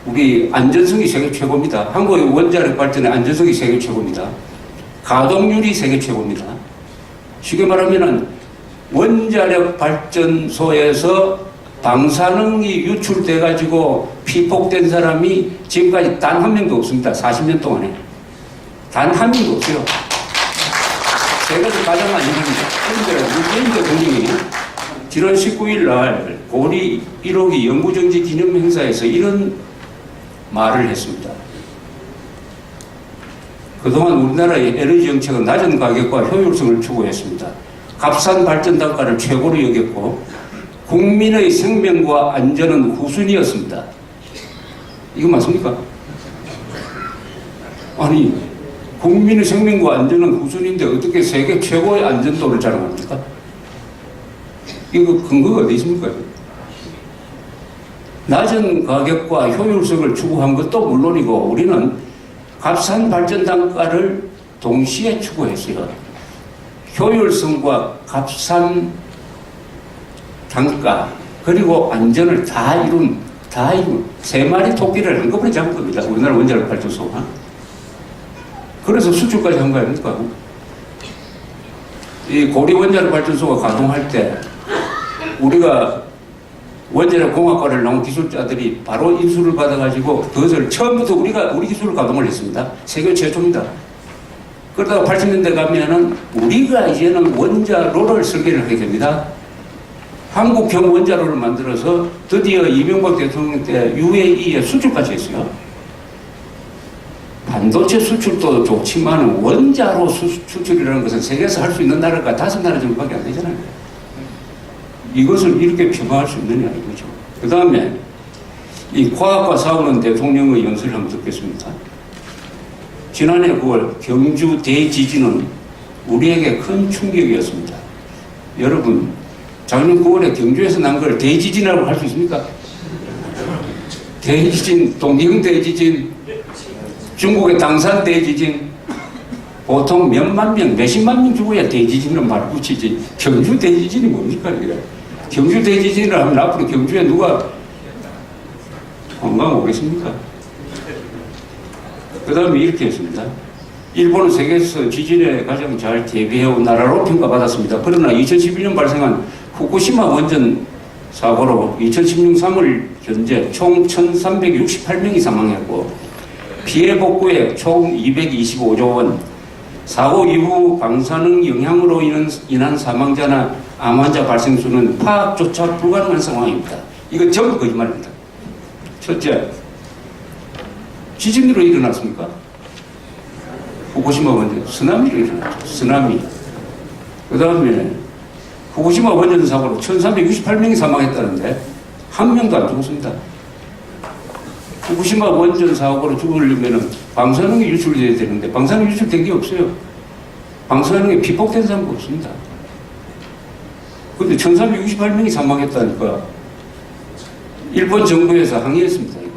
우리 안전성이 세계 최고입니다. 한국의 원자력 발전의 안전성이 세계 최고입니다. 가동률이 세계 최고입니다. 쉽게 말하면은 원자력 발전소에서 방사능이 유출돼 가지고 피폭된 사람이 지금까지 단 한 명도 없습니다. 40년 동안에 단 한 명도 없어요. 세계에서 가장 안전합니다. 그런데 문재인 대통령이 지난 19일 날 고리 1호기 영구정지 기념 행사에서 이런 말을 했습니다. 그동안 우리나라의 에너지 정책은 낮은 가격과 효율성을 추구했습니다. 값싼 발전 단가를 최고로 여겼고 국민의 생명과 안전은 후순위였습니다. 이거 맞습니까? 아니, 국민의 생명과 안전은 후순위인데 어떻게 세계 최고의 안전도를 자랑합니까? 이거 근거가 어디 있습니까? 낮은 가격과 효율성을 추구한 것도 물론이고 우리는 값싼 발전 단가를 동시에 추구했어요. 효율성과 값싼 단가 그리고 안전을 다 이룬 세 마리 토끼를 한꺼번에 잡은 겁니다. 우리나라 원자력 발전소가. 그래서 수출까지 한 거 아닙니까? 이 고리 원자력 발전소가 가동할 때 우리가 원자력 공학과를 나온 기술자들이 바로 인수를 받아가지고 그것을 처음부터 우리 기술을 가동을 했습니다. 세계 최초입니다. 그러다가 80년대 가면은 우리가 이제는 원자로를 설계를 하게 됩니다. 한국형 원자로를 만들어서 드디어 이명박 대통령 때 UAE에 수출까지 했어요. 반도체 수출도 좋지만 원자로 수출이라는 것은 세계에서 할 수 있는 나라가 5나라 정도밖에 안 되잖아요. 이것을 이렇게 평가할 수 있느냐 이거죠. 그 다음에 이 과학과 싸우는 대통령의 연설을 한번 듣겠습니다. 지난해 9월 경주 대지진은 우리에게 큰 충격이었습니다. 여러분, 작년 9월에 경주에서 난 걸 대지진이라고 할 수 있습니까? 대지진, 동경 대지진, 중국의 당산 대지진, 보통 몇만 명, 몇십만 명 죽어야 대지진을 말 붙이지. 경주 대지진이 뭡니까? 이게? 경주 대지진을 하면 앞으로 경주에 누가 관광 오겠습니까? 그 다음에 이렇게 했습니다. 일본은 세계에서 지진에 가장 잘 대비해온 나라로 평가받았습니다. 그러나 2011년 발생한 후쿠시마 원전 사고로 2016년 3월 현재 총 1,368명이 사망했고 피해 복구액 총 225조 원, 사고 이후 방사능 영향으로 인한 사망자나 암 환자 발생 수는 파악조차 불가능한 상황입니다. 이건 전부 거짓말입니다. 첫째, 지진으로 일어났습니까? 후쿠시마 원전 쓰나미로 일어났죠. 쓰나미. 그 다음에 후쿠시마 원전 사고로 1,368명이 사망했다는데 한 명도 안 죽었습니다. 후쿠시마 원전 사고로 죽으려면 방사능이 유출돼야 되는데 방사능이 유출된 게 없어요. 방사능에 피폭된 사람도 없습니다. 그런데 1,368명이 사망했다니까 일본 정부에서 항의했습니다. 이거.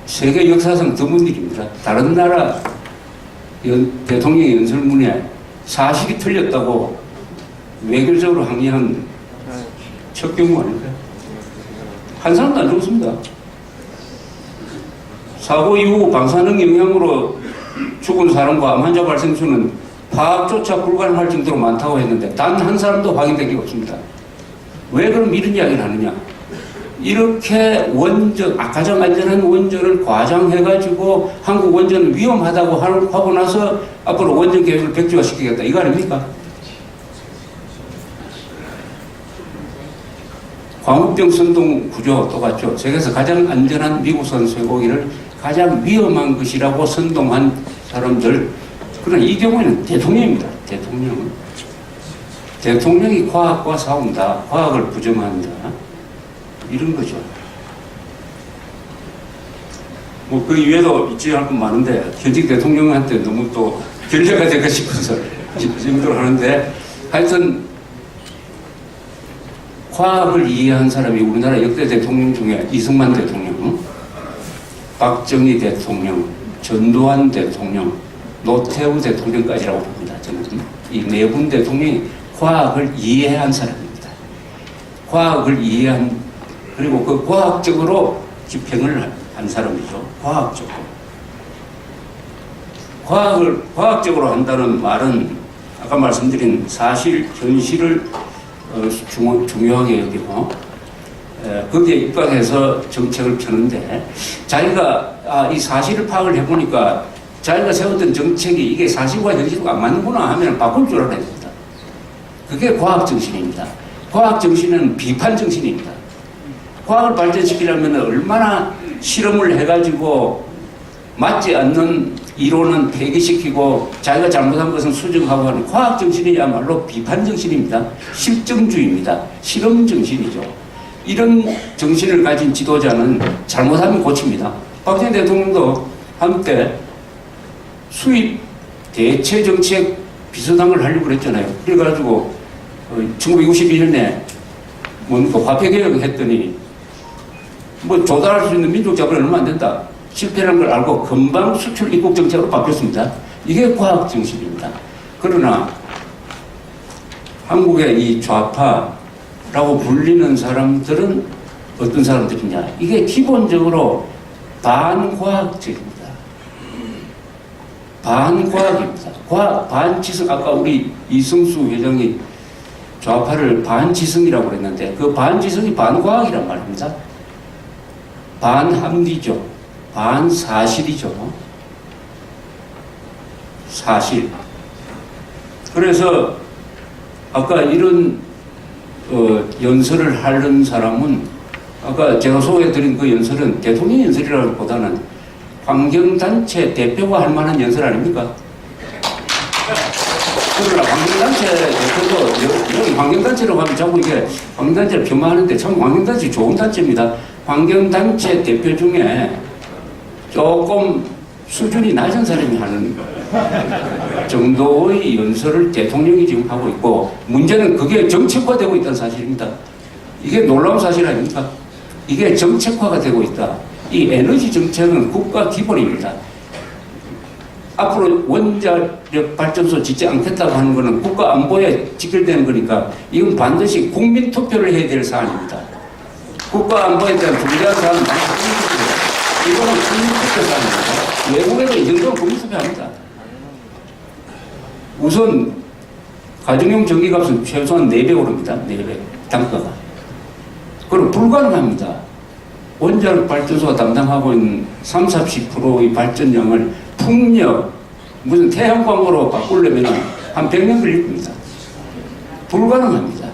세계 역사상 드문 일입니다. 다른 나라 대통령의 연설문에 사실이 틀렸다고 외교적으로 항의한 첫 경우 아닐까요? 한 사람도 안 죽었습니다. 사고 이후 방사능 영향으로 죽은 사람과 암 환자 발생 수는 파악조차 불가능할 정도로 많다고 했는데 단 한 사람도 확인된 게 없습니다. 왜 그럼 이런 이야기를 하느냐? 이렇게 가장 안전한 원전을 과장해가지고 한국 원전은 위험하다고 하고 나서 앞으로 원전 계획을 백지화시키겠다. 이거 아닙니까? 광우병 선동 구조 똑같죠. 세계에서 가장 안전한 미국산 쇠고기를 가장 위험한 것이라고 선동한 사람들. 그러나 이 경우에는 대통령입니다. 대통령이 과학과 싸운다. 과학을 부정한다. 이런 거죠. 뭐 그 이외에도 있지 않을 건 많은데 현직 대통령한테 너무 또 결례가 될까 싶어서 힘들어 하는데 하여튼 과학을 이해한 사람이 우리나라 역대 대통령 중에 이승만 대통령, 박정희 대통령, 전두환 대통령, 노태우 대통령까지라고 봅니다. 저는 이 네 분 대통령이 과학을 이해한 사람입니다. 과학을 이해한, 그리고 그 과학적으로 집행을 한 사람이죠. 과학적으로. 과학적으로 한다는 말은 아까 말씀드린 사실, 현실을 중요하게 여기고 거기에 입각해서 정책을 펴는데 자기가 이 사실을 파악을 해보니까 자기가 세웠던 정책이 이게 사실과 현실과 안 맞는구나 하면 바꿀 줄 알아야 됩니다. 그게 과학 정신입니다. 과학 정신은 비판 정신입니다. 과학을 발전시키려면 얼마나 실험을 해가지고 맞지 않는 이론은 폐기시키고 자기가 잘못한 것은 수정하고 하는 과학 정신이야말로 비판 정신입니다. 실증주의입니다. 실험 정신이죠. 이런 정신을 가진 지도자는 잘못하면 고칩니다. 박정희 대통령도 한때 수입 대체 정책 비슷한 걸 하려고 그랬잖아요. 그래가지고 1961년에 뭡니까 화폐개혁을 했더니 뭐 조달할 수 있는 민족 자본이 얼마 안 된다. 실패라는 걸 알고 금방 수출 입국 정책으로 바뀌었습니다. 이게 과학 정신입니다. 그러나 한국의 이 좌파라고 불리는 사람들은 어떤 사람들이냐? 이게 기본적으로 반과학적입니다. 반과학입니다. 반지성, 아까 우리 이승수 회장이 좌파를 반지성이라고 그랬는데 그 반지성이 반과학이란 말입니다. 반합리죠. 반사실이죠. 사실. 그래서 아까 이런 연설을 하는 사람은 아까 제가 소개해드린 그 연설은 대통령 연설이라기보다는 환경단체 대표가 할 만한 연설 아닙니까? 그러나 환경단체 대표도 여기 환경단체라고 하면 자꾸 이게 환경단체를 폄하하는데 참 환경단체 좋은 단체입니다. 환경단체 대표 중에 조금 수준이 낮은 사람이 하는 정도의 연설을 대통령이 지금 하고 있고 문제는 그게 정책화되고 있다는 사실입니다. 이게 놀라운 사실 아닙니까? 이게 정책화가 되고 있다. 이 에너지 정책은 국가 기본입니다. 앞으로 원자력 발전소 짓지 않겠다고 하는 것은 국가 안보에 직결되는 거니까 이건 반드시 국민 투표를 해야 될 사안입니다. 국가 안보에 대한 중대한 사안은 이거는 국민투표 사안입니다. 외국에도 이 정도는 국민투표합니다. 우선 가정용 전기값은 최소한 4배 오릅니다. 4배 단가가. 그럼 불가능합니다. 원자력 발전소가 담당하고 있는 30-40%의 발전량을 풍력, 무슨 태양광으로 바꾸려면 한 100년 걸릴 겁니다. 불가능합니다.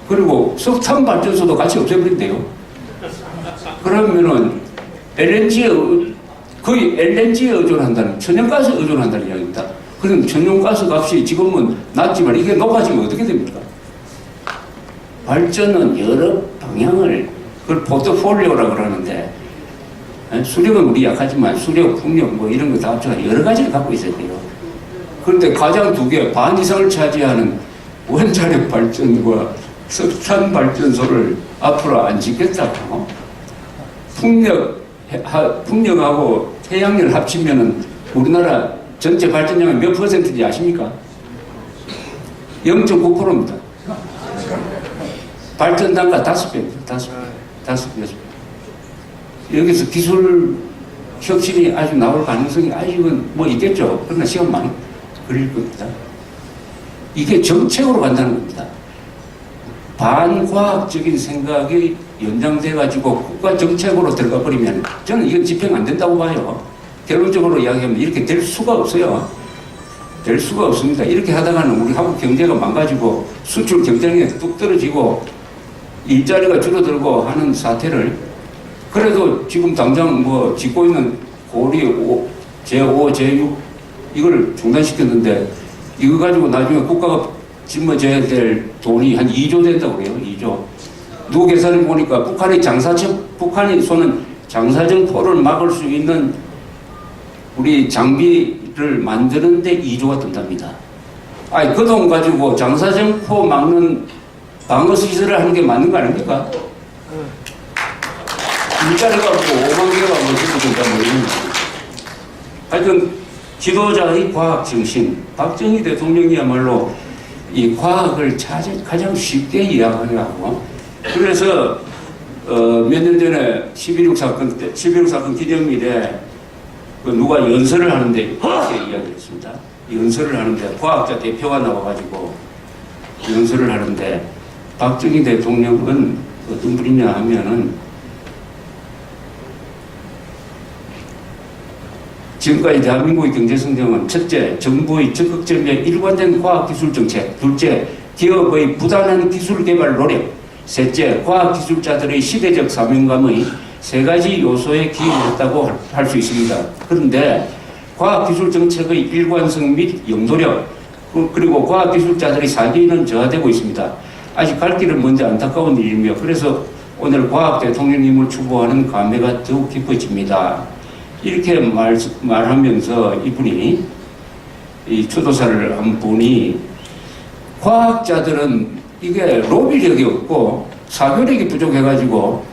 그리고 석탄 발전소도 같이 없애버린대요. 그러면은 거의 LNG에 의존한다는, 천연가스에 의존한다는 이야기입니다. 그럼 천연가스 값이 지금은 낮지만 이게 높아지면 어떻게 됩니까? 발전은 여러 방향을, 그걸 포트폴리오라고 그러는데, 수력은 우리 약하지만 수력, 풍력 뭐 이런 거 다 합쳐서 여러 가지를 갖고 있어야 돼요. 그런데 가장 두 개, 반 이상을 차지하는 원자력 발전과 석탄 발전소를 앞으로 안 짓겠다고. 풍력하고 태양열 합치면은 우리나라 전체 발전량은 몇 퍼센트인지 아십니까? 0.9%입니다. 발전 단가 5배입니다. 5배. 여기서 기술 혁신이 아주 나올 가능성이 아직은 뭐 있겠죠. 그러나 시간 많이 걸릴 겁니다. 이게 정책으로 간다는 겁니다. 반과학적인 생각이 연장돼가지고 국가 정책으로 들어가 버리면 저는 이건 집행 안 된다고 봐요. 결론적으로 이야기하면 이렇게 될 수가 없어요. 될 수가 없습니다. 이렇게 하다가는 우리 한국 경제가 망가지고 수출 경쟁력이 뚝 떨어지고 일자리가 줄어들고 하는 사태를, 그래도 지금 당장 뭐 짓고 있는 고리 제5, 제6 이걸 중단시켰는데 이거 가지고 나중에 국가가 짊어져야 될 돈이 한 2조 된다고 그래요. 2조. 누구 계산을 보니까 북한의 장사처, 북한이 쏘는 장사정포를 막을 수 있는 우리 장비를 만드는데 2조가 든답니다. 아니, 그 돈 가지고 장사정포 막는 방어시설을 하는 게 맞는 거 아닙니까? 일자리가 없고 5만 개가 뭐 된다 뭐 이런 거. 하여튼 지도자의 과학 정신, 박정희 대통령이야말로 이 과학을 가장 쉽게 이해하고, 그래서 몇 년 전에 11.6 사건 때, 11.6 사건 기념일에 누가 연설을 하는데 이렇게 이야기했습니다. 연설을 하는데 과학자 대표가 나와가지고 연설을 하는데 박정희 대통령은 어떤 분이냐 하면은 지금까지 대한민국의 경제성장은 첫째, 정부의 적극적인 일관된 과학기술 정책, 둘째, 기업의 부단한 기술 개발 노력, 셋째, 과학기술자들의 시대적 사명감의 세 가지 요소에 기인했다고 할 수 있습니다. 그런데 과학기술 정책의 일관성 및 영도력, 그리고 과학기술자들의 사기는 저하되고 있습니다. 아직 갈 길은 먼저 안타까운 일이며, 그래서 오늘 과학 대통령님을 추구하는 감회가 더욱 깊어집니다. 이렇게 말하면서 이분이, 이 추도사를 한 분이, 과학자들은 이게 로비력이 없고 사교력이 부족해가지고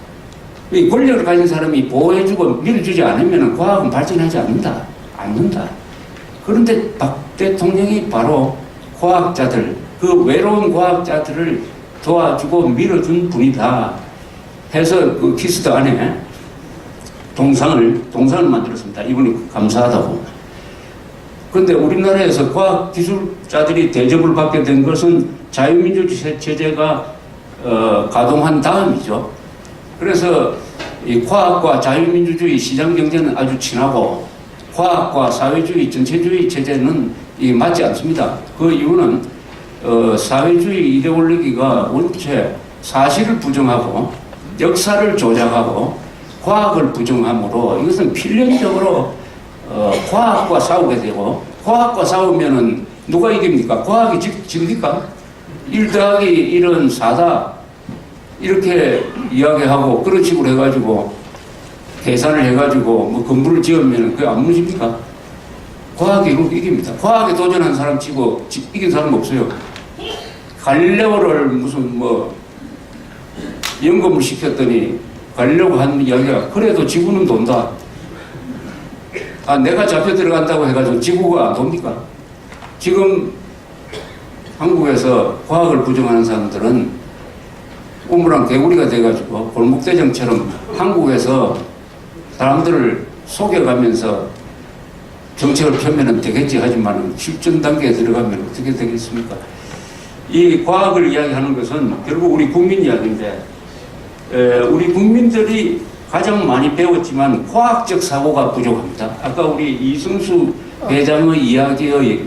이 권력을 가진 사람이 보호해주고 밀어주지 않으면 과학은 발전하지 않는다. 그런데 박 대통령이 바로 과학자들, 그 외로운 과학자들을 도와주고 밀어준 분이다 해서 그 키스트 안에 동상을 만들었습니다. 이분이 감사하다고. 그런데 우리나라에서 과학기술자들이 대접을 받게 된 것은 자유민주주의 체제가 가동한 다음이죠. 그래서 이 과학과 자유민주주의 시장경제는 아주 친하고 과학과 사회주의 전체주의 체제는 맞지 않습니다. 그 이유는 사회주의 이데올로기가 원체 사실을 부정하고 역사를 조작하고 과학을 부정하므로 이것은 필연적으로 과학과 싸우게 되고, 과학과 싸우면은 누가 이깁니까? 과학이 집니까? 1 더하기 1은 4다. 이렇게 이야기하고 그런 식으로 해가지고 계산을 해가지고 뭐 건물을 지으면 그게 안 무너집니까? 과학이 이깁니다. 과학에 도전한 사람 치고 이긴 사람 없어요. 갈릴레오를 무슨 뭐 연금을 시켰더니 가려고 하는 이야기가 그래도 지구는 돈다. 아, 내가 잡혀 들어간다고 해가지고 지구가 안 돕니까? 지금 한국에서 과학을 부정하는 사람들은 우물안 개구리가 돼가지고 골목대장처럼 한국에서 사람들을 속여가면서 정책을 펴면 되겠지 하지만 실전 단계에 들어가면 어떻게 되겠습니까? 이 과학을 이야기하는 것은 결국 우리 국민 이야기인데, 우리 국민들이 가장 많이 배웠지만 과학적 사고가 부족합니다. 아까 우리 이승수 회장의 이야기의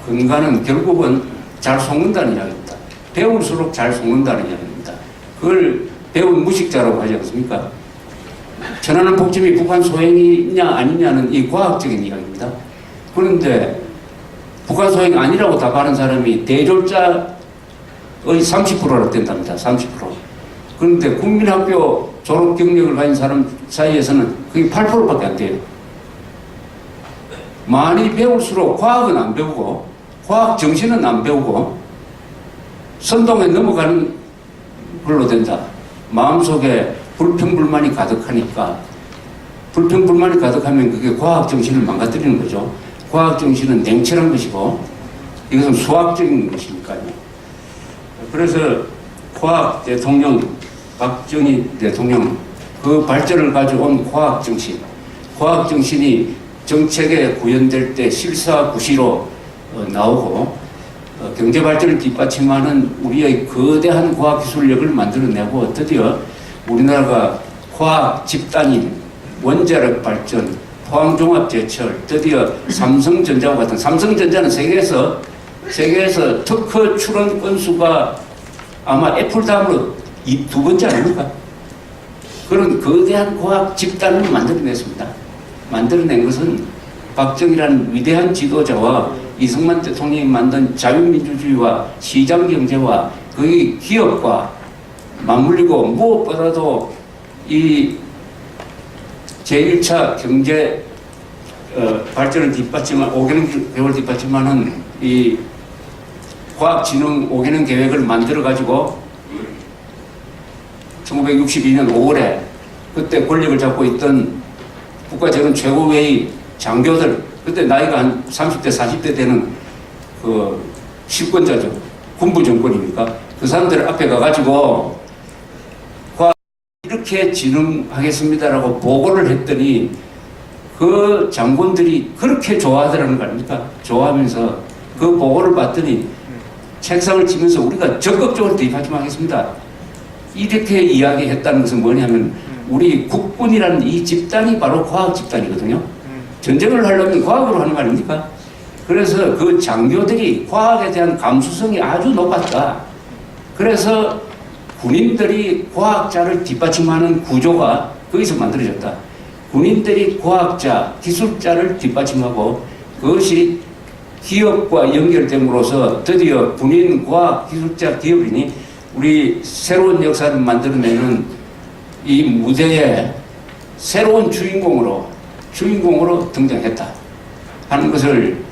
근간은 결국은 잘 속는다는 이야기입니다. 배울수록 잘 속는다는 이야기입니다. 그걸 배운 무식자라고 하지 않습니까? 천안함 폭침이 북한 소행이냐 아니냐는 이 과학적인 이야기입니다. 그런데 북한 소행이 아니라고 답하는 사람이 대졸자의 30%나 된답니다. 30%. 그런데 국민학교 졸업 경력을 가진 사람 사이에서는 그게 8%밖에 안 돼요. 많이 배울수록 과학은 안 배우고 과학 정신은 안 배우고 선동에 넘어가는 걸로 된다. 마음속에 불평불만이 가득하니까, 불평불만이 가득하면 그게 과학 정신을 망가뜨리는 거죠. 과학 정신은 냉철한 것이고 이것은 수학적인 것이니까요. 그래서 과학 대통령 박정희 대통령 그 발전을 가져온 과학 정신이 정책에 구현될 때 실사구시로 나오고 경제 발전을 뒷받침하는 우리의 거대한 과학기술력을 만들어내고 드디어 우리나라가 과학 집단인 원자력 발전, 포항종합제철, 드디어 삼성전자와 같은, 삼성전자는 세계에서 특허 출원 건수가 아마 애플 다음으로 2번째 아닙니까? 그런 거대한 과학 집단을 만들어냈습니다. 만들어낸 것은 박정희라는 위대한 지도자와 이승만 대통령이 만든 자유민주주의와 시장경제와 그 기업과 맞물리고, 무엇보다도 이 제1차 경제 발전을 뒷받침한 5개년 계획을 뒷받침하는 이 과학진흥 5개년 계획을 만들어 가지고 1962년 5월에 그때 권력을 잡고 있던 국가재건 최고회의 장교들, 그때 나이가 한 30대 40대 되는 그 실권자죠. 군부 정권입니까? 그 사람들 앞에 가가지고 과학 이렇게 진흥하겠습니다라고 보고를 했더니 그 장군들이 그렇게 좋아하더라는 거 아닙니까? 좋아하면서 그 보고를 봤더니 책상을 치면서 우리가 적극적으로 대입하겠습니다. 이렇게 이야기했다는 것은 뭐냐면 우리 국군이라는 이 집단이 바로 과학 집단이거든요. 전쟁을 하려면 과학으로 하는 거 아닙니까? 그래서 그 장교들이 과학에 대한 감수성이 아주 높았다. 그래서 군인들이 과학자를 뒷받침하는 구조가 거기서 만들어졌다. 군인들이 과학자, 기술자를 뒷받침하고 그것이 기업과 연결됨으로써 드디어 군인, 과학, 기술자, 기업인이 우리 새로운 역사를 만들어내는 이 무대에 새로운 주인공으로 등장했다 하는 것을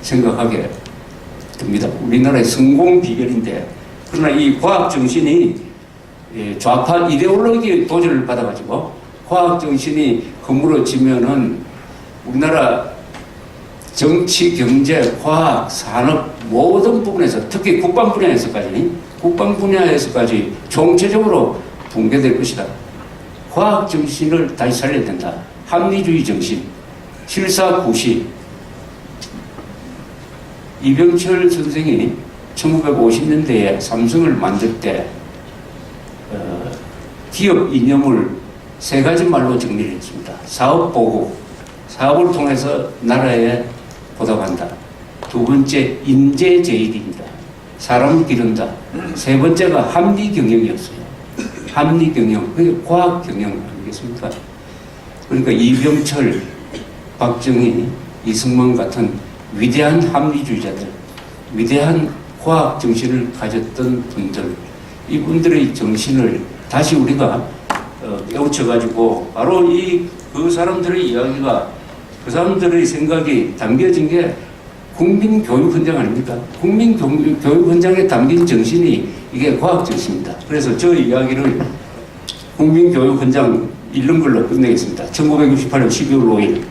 생각하게 됩니다. 우리나라의 성공 비결인데, 그러나 이 과학 정신이 좌파 이데올로기의 도전을 받아가지고 과학 정신이 허물어지면은 우리나라 정치, 경제, 과학, 산업 모든 부분에서, 특히 국방 분야에서까지 총체적으로 붕괴될 것이다. 과학 정신을 다시 살려야 된다. 합리주의 정신, 실사구시. 이병철 선생이 1950년대에 삼성을 만들 때 기업 이념을 세 가지 말로 정리를 했습니다. 사업보고, 사업을 통해서 나라에 보답한다. 두 번째, 인재제일입니다. 사람을 기른다. 세 번째가 합리경영이었어요. 합리경영, 그게 과학경영 아니겠습니까? 그러니까 이병철, 박정희, 이승만 같은 위대한 합리주의자들, 위대한 과학 정신을 가졌던 분들, 이분들의 정신을 다시 우리가 깨우쳐가지고 바로 그 사람들의 이야기가, 그 사람들의 생각이 담겨진 게 국민교육헌장 아닙니까? 국민교육헌장에 담긴 정신이 이게 과학정신입니다. 그래서 저 이야기를 국민교육헌장 읽는 걸로 끝내겠습니다. 1968년 12월 5일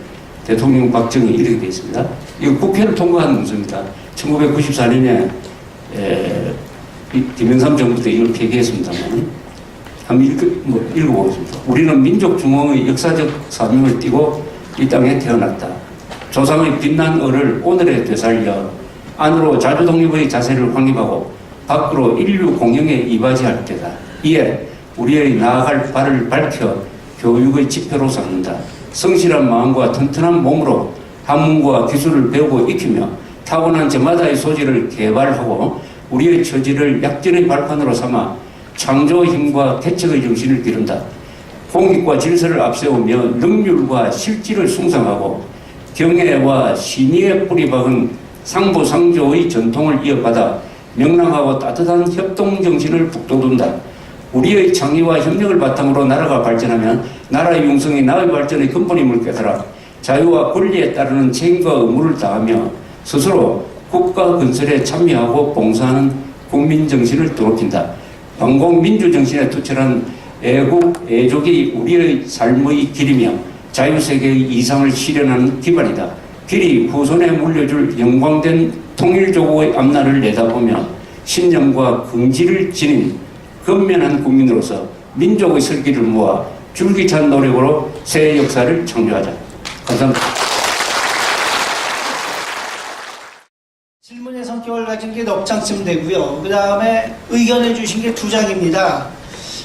대통령 박정희 이렇게 되어 있습니다. 이거 국회를 통과한 문서입니다. 1994년에 김영삼 정부 때 이걸 폐기했습니다만 한번 읽어보겠습니다. 우리는 민족중흥의 역사적 사명을 띠고 이 땅에 태어났다. 조상의 빛난 을을 오늘에 되살려 안으로 자주독립의 자세를 확립하고 밖으로 인류 공영에 이바지할 때다. 이에 우리의 나아갈 발을 밝혀 교육의 지표로 삼는다. 성실한 마음과 튼튼한 몸으로 학문과 기술을 배우고 익히며 타고난 저마다의 소질을 개발하고 우리의 처지를 약진의 발판으로 삼아 창조 힘과 개척의 정신을 기른다. 공익과 질서를 앞세우며 능률과 실질을 숭상하고 경애와 신의에 뿌리박은 상부상조의 전통을 이어받아 명랑하고 따뜻한 협동정신을 북돋운다. 우리의 창의와 협력을 바탕으로 나라가 발전하면 나라의 융성이 나의 발전의 근본임을 깨달아 자유와 권리에 따르는 책임과 의무를 다하며 스스로 국가 건설에 참여하고 봉사하는 국민정신을 더럽힌다. 반공민주정신에 투철한 애국, 애족이 우리의 삶의 길이며 자유세계의 이상을 실현하는 기반이다. 길이 후손에 물려줄 영광된 통일조국의 앞날을 내다보며 신념과 긍지를 지닌 근면한 국민으로서 민족의 설기를 모아 줄기찬 노력으로 새 역사를 창조하자. 감사합니다. 질문의 성격을 가진 게 넉장쯤 되고요. 그 다음에 의견을 주신 게 2장입니다.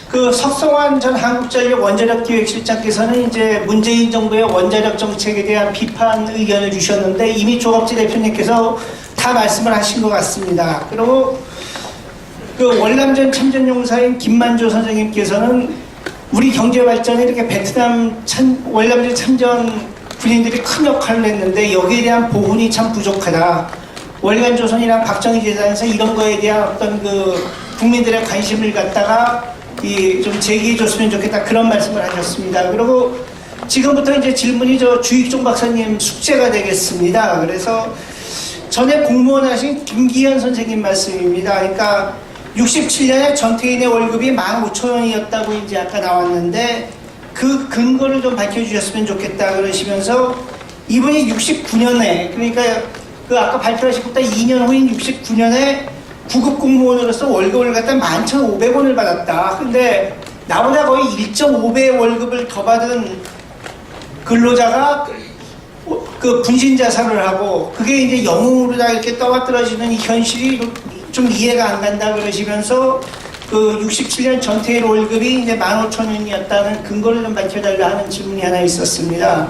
그 석성환 전 한국전력 원자력기획실장께서는 이제 문재인 정부의 원자력 정책에 대한 비판 의견을 주셨는데 이미 조갑지 대표님께서 다 말씀을 하신 것 같습니다. 그리고 그 월남전 참전용사인 김만조 선생님께서는 우리 경제 발전에 이렇게 베트남 월남전 참전 군인들이 큰 역할을 했는데 여기에 대한 보훈이 참 부족하다. 월간조선이랑 박정희 재단에서 이런 거에 대한 어떤 그 국민들의 관심을 갖다가 좀 제기해 줬으면 좋겠다 그런 말씀을 하셨습니다. 그리고 지금부터 이제 질문이 주익종 박사님 숙제가 되겠습니다. 그래서 전에 공무원 하신 김기현 선생님 말씀입니다. 그러니까 67년에 전태인의 월급이 15,000원이었다고 이제 아까 나왔는데 그 근거를 좀 밝혀주셨으면 좋겠다 그러시면서 이분이 69년에 그러니까 그 아까 발표하신 것보다 2년 후인 69년에 구급 공무원으로서 월급을 갖다 11,500원을 받았다. 근데 나보다 거의 1.5배 월급을 더 받은 근로자가 그 분신 자살을 하고 그게 이제 영웅으로 다 이렇게 떠받들어지는 이 현실이 좀 이해가 안 간다 그러시면서 그 67년 전태일 월급이 이제 15,000원이었다는 근거를 좀 밝혀달라 하는 질문이 하나 있었습니다.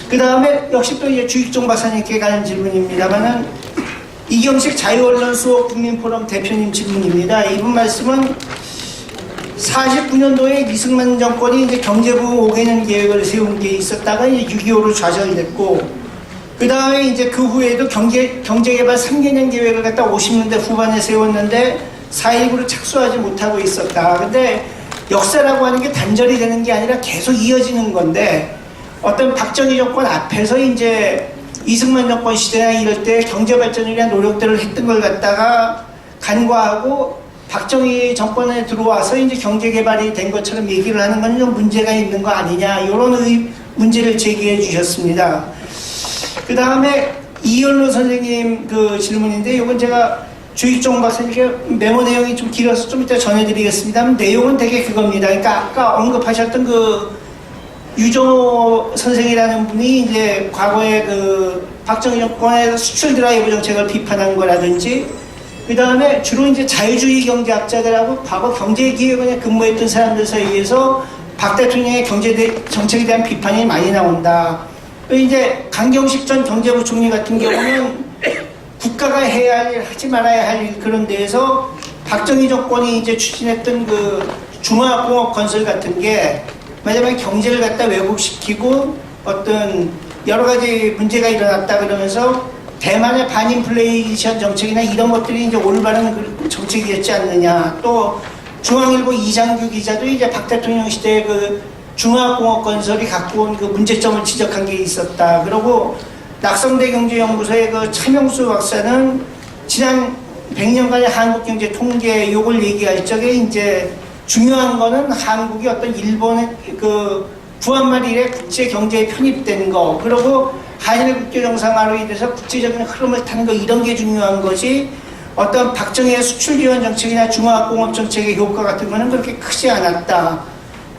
그 다음에 역시 또 이제 주익종 박사님께 가는 질문입니다만은 이경식 자유언론 수호 국민포럼 대표님 질문입니다. 이분 말씀은 49년도에 이승만 정권이 이제 경제부 5개년 계획을 세운 게 있었다가 이제 6.25로 좌절됐고, 그 다음에 이제 그 후에도 경제개발 3개년 계획을 갖다 50년대 후반에 세웠는데 4.19로 착수하지 못하고 있었다. 근데 역사라고 하는 게 단절이 되는 게 아니라 계속 이어지는 건데, 어떤 박정희 정권 앞에서 이제 이승만 정권 시대나 이럴 때 경제발전을 위한 노력들을 했던 걸 갖다가 간과하고 박정희 정권에 들어와서 이제 경제개발이 된 것처럼 얘기를 하는 건 좀 문제가 있는 거 아니냐, 이런 문제를 제기해 주셨습니다. 그 다음에 이현로 선생님 그 질문인데, 이건 제가 주익종 박사님께 메모 내용이 좀 길어서 좀 이따 전해드리겠습니다. 내용은 되게 그겁니다. 그러니까 아까 언급하셨던 그 유정호 선생이라는 분이 이제 과거에 그 박정희 정권에서 수출 드라이브 정책을 비판한 거라든지, 그 다음에 주로 이제 자유주의 경제학자들하고 과거 경제기획원에 근무했던 사람들 사이에서 박 대통령의 경제 정책에 대한 비판이 많이 나온다. 또 이제 강경식 전 경제부총리 같은 경우는 국가가 해야 할 일, 하지 말아야 할 일, 그런 데에서 박정희 정권이 이제 추진했던 그 중화공업 건설 같은 게 마지막에 경제를 갖다 왜곡시키고 어떤 여러 가지 문제가 일어났다 그러면서 대만의 반인플레이션 정책이나 이런 것들이 이제 올바른 그 정책이었지 않느냐. 또 중앙일보 이장규 기자도 이제 박 대통령 시대에 그 중화공업 건설이 갖고 온 그 문제점을 지적한 게 있었다. 그리고 낙성대 경제연구소의 그 차명수 박사는 지난 100년간의 한국 경제 통계 요걸 얘기할 적에 이제 중요한 거는 한국이 어떤 일본의 그 구한말 이래 국제 경제에 편입된 거, 그리고 한일 국교 정상화로 인해서 국제적인 흐름을 타는 거, 이런 게 중요한 거지 어떤 박정희의 수출 지원 정책이나 중화공업 정책의 효과 같은 거는 그렇게 크지 않았다.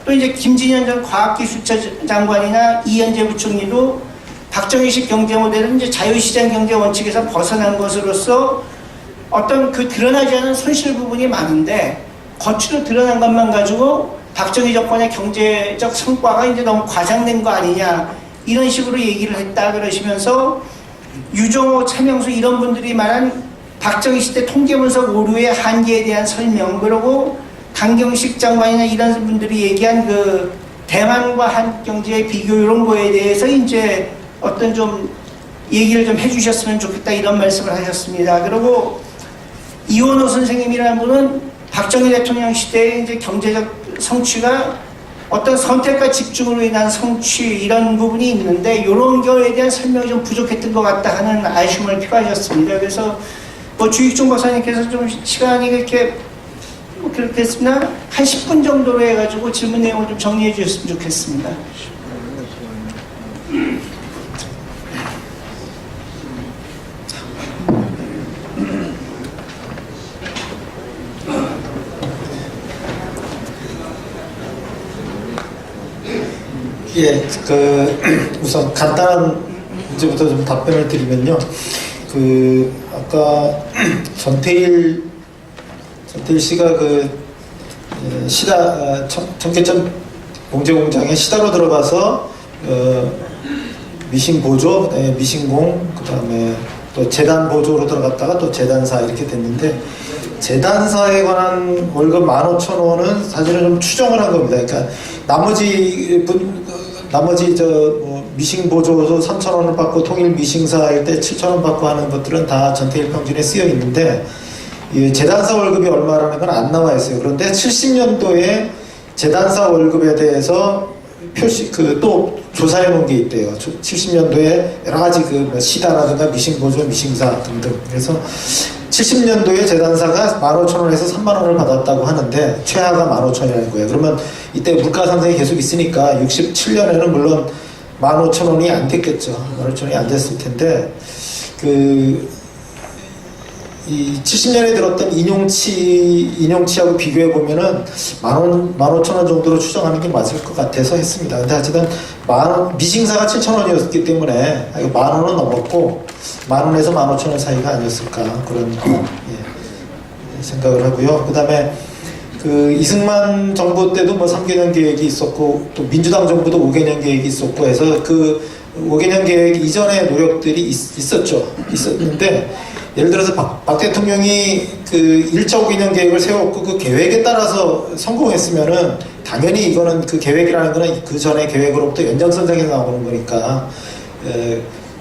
또 이제 김진현 전 과학기술처 장관이나 이현재 부총리도 박정희식 경제 모델은 이제 자유시장 경제 원칙에서 벗어난 것으로서 어떤 그 드러나지 않은 손실 부분이 많은데 겉으로 드러난 것만 가지고 박정희 정권의 경제적 성과가 이제 너무 과장된 거 아니냐, 이런 식으로 얘기를 했다 그러시면서 유정호, 차명수 이런 분들이 말한 박정희 시대 통계분석 오류의 한계에 대한 설명, 그리고 강경식 장관이나 이런 분들이 얘기한 그 대만과 한국 경제의 비교, 이런 거에 대해서 이제 어떤 좀 얘기를 좀 해주셨으면 좋겠다, 이런 말씀을 하셨습니다. 그리고 이원호 선생님이라는 분은 박정희 대통령 시대의 이제 경제적 성취가 어떤 선택과 집중으로 인한 성취, 이런 부분이 있는데 이런 거에 대한 설명이 좀 부족했던 것 같다 하는 아쉬움을 표하셨습니다. 그래서 뭐 주익종 박사님께서 좀 시간이 그렇게 그렇게 했으나 한 10분 정도로 해가지고 질문 내용을 좀 정리해 주셨으면 좋겠습니다. 예, 우선 간단한 문제부터 좀 답변을 드리면요. 아까 전태일 씨가 청계천 공제공장에 시다로 들어가서 미신 보조, 미신공, 그 다음에 또 재단 보조로 들어갔다가 또 재단사 이렇게 됐는데, 재단사에 관한 월급 15,000원은 사실은 좀 추정을 한 겁니다. 그러니까 나머지 미싱 보조도 3,000원을 받고 통일 미싱사일 때 7,000원 받고 하는 것들은 다 전태일 평균에 쓰여 있는데, 이 재단사 월급이 얼마라는 건 안 나와 있어요. 그런데 70년도에 재단사 월급에 대해서 또 조사해 놓은 게 있대요. 70년도에 여러 가지 뭐 시다라든가 미싱보조, 미싱사 등등. 그래서 70년도에 재단사가 15,000원에서 30,000원을 받았다고 하는데 최하가 15,000원이라는 거예요. 그러면 이때 물가 상승이 계속 있으니까 67년에는 물론 15,000원이 안 됐겠죠. 15,000원이 안 됐을 텐데 이 70년에 들었던 인용치하고 비교해 보면은 15,000원 정도로 추정하는 게 맞을 것 같아서 했습니다. 근데 어쨌든 미싱사가 7,000원이었기 때문에 10,000원은 넘었고 10,000원에서 15,000원 사이가 아니었을까 그런 생각을 하고요. 그다음에 이승만 정부 때도 뭐 3개년 계획이 있었고 또 민주당 정부도 5개년 계획이 있었고 해서 5개년 계획 이전의 노력들이 있었는데 예를 들어서 박 대통령이 1차 5개년 계획을 세웠고 그 계획에 따라서 성공했으면은 당연히 이거는 그 계획이라는 거는 그 전에 계획으로부터 연장선상에서 나오는 거니까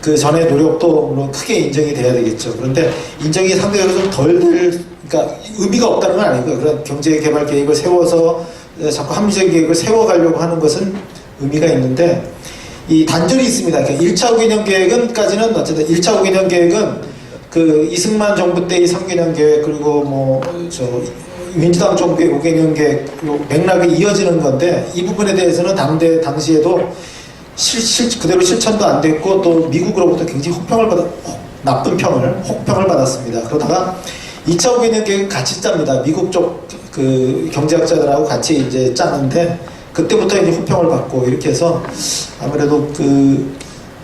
그 전에 노력도 물론 크게 인정이 돼야 되겠죠. 그런데 인정이 상대적으로 좀 덜 그러니까 의미가 없다는 건 아니고요. 그런 경제개발 계획을 세워서 자꾸 합리적인 계획을 세워가려고 하는 것은 의미가 있는데 이 단절이 있습니다. 그러니까 1차 5개년 계획은까지는 어쨌든 1차 5개년 계획은 이승만 정부 때의 3개년 계획 그리고 민주당 정부의 5개년 계획 맥락이 이어지는 건데 이 부분에 대해서는 당시에도 그대로 실천도 안 됐고 또 미국으로부터 굉장히 나쁜 혹평을 받았습니다. 그러다가 2차 5개년 계획은 같이 짭니다. 미국 쪽 경제학자들하고 같이 이제 짜는데 그때부터 이제 혹평을 받고 이렇게 해서 아무래도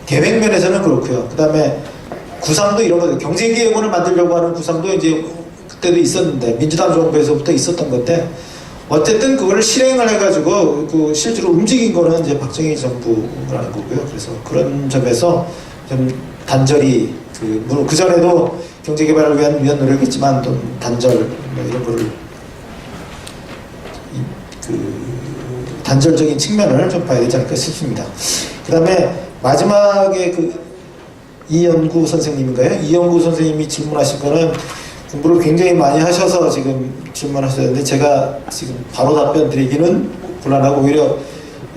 계획 면에서는 그렇고요. 그 다음에 구상도 이런 거죠. 경제기획원을 만들려고 하는 구상도 이제 그때도 있었는데 민주당 정부에서부터 있었던 건데 어쨌든 그거를 실행을 해가지고 실제로 움직인 거는 이제 박정희 정부라는 거고요. 그래서 그런 점에서 좀 단절이 물론 그 전에도 경제개발을 위한 노력이 있지만 좀 단절 이런 거를 단절적인 측면을 좀 봐야 되지 않을까 싶습니다. 그 다음에 마지막에 이연구 선생님인가요? 이연구 선생님이 질문하신 거는 공부를 굉장히 많이 하셔서 지금 질문하셨는데 제가 지금 바로 답변 드리기는 곤란하고 오히려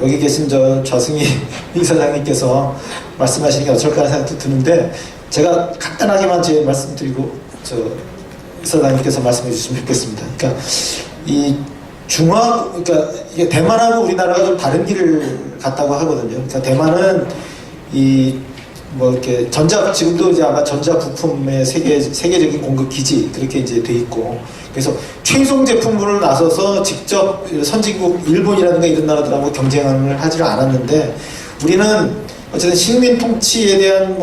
여기 계신 좌승희 이사장님께서 말씀하시는 게 어쩔까 하는 생각도 드는데 제가 간단하게만 말씀드리고 이사장님께서 말씀해 주시면 좋겠습니다. 그러니까 그러니까 이게 대만하고 우리나라가 좀 다른 길을 갔다고 하거든요. 그러니까 대만은 이렇게 지금도 이제 아마 전자 부품의 세계적인 공급 기지 그렇게 이제 돼 있고 그래서 최종 제품으로 나서서 직접 선진국 일본이라든가 이런 나라들하고 경쟁을 하지를 않았는데 우리는 어쨌든 식민 통치에 대한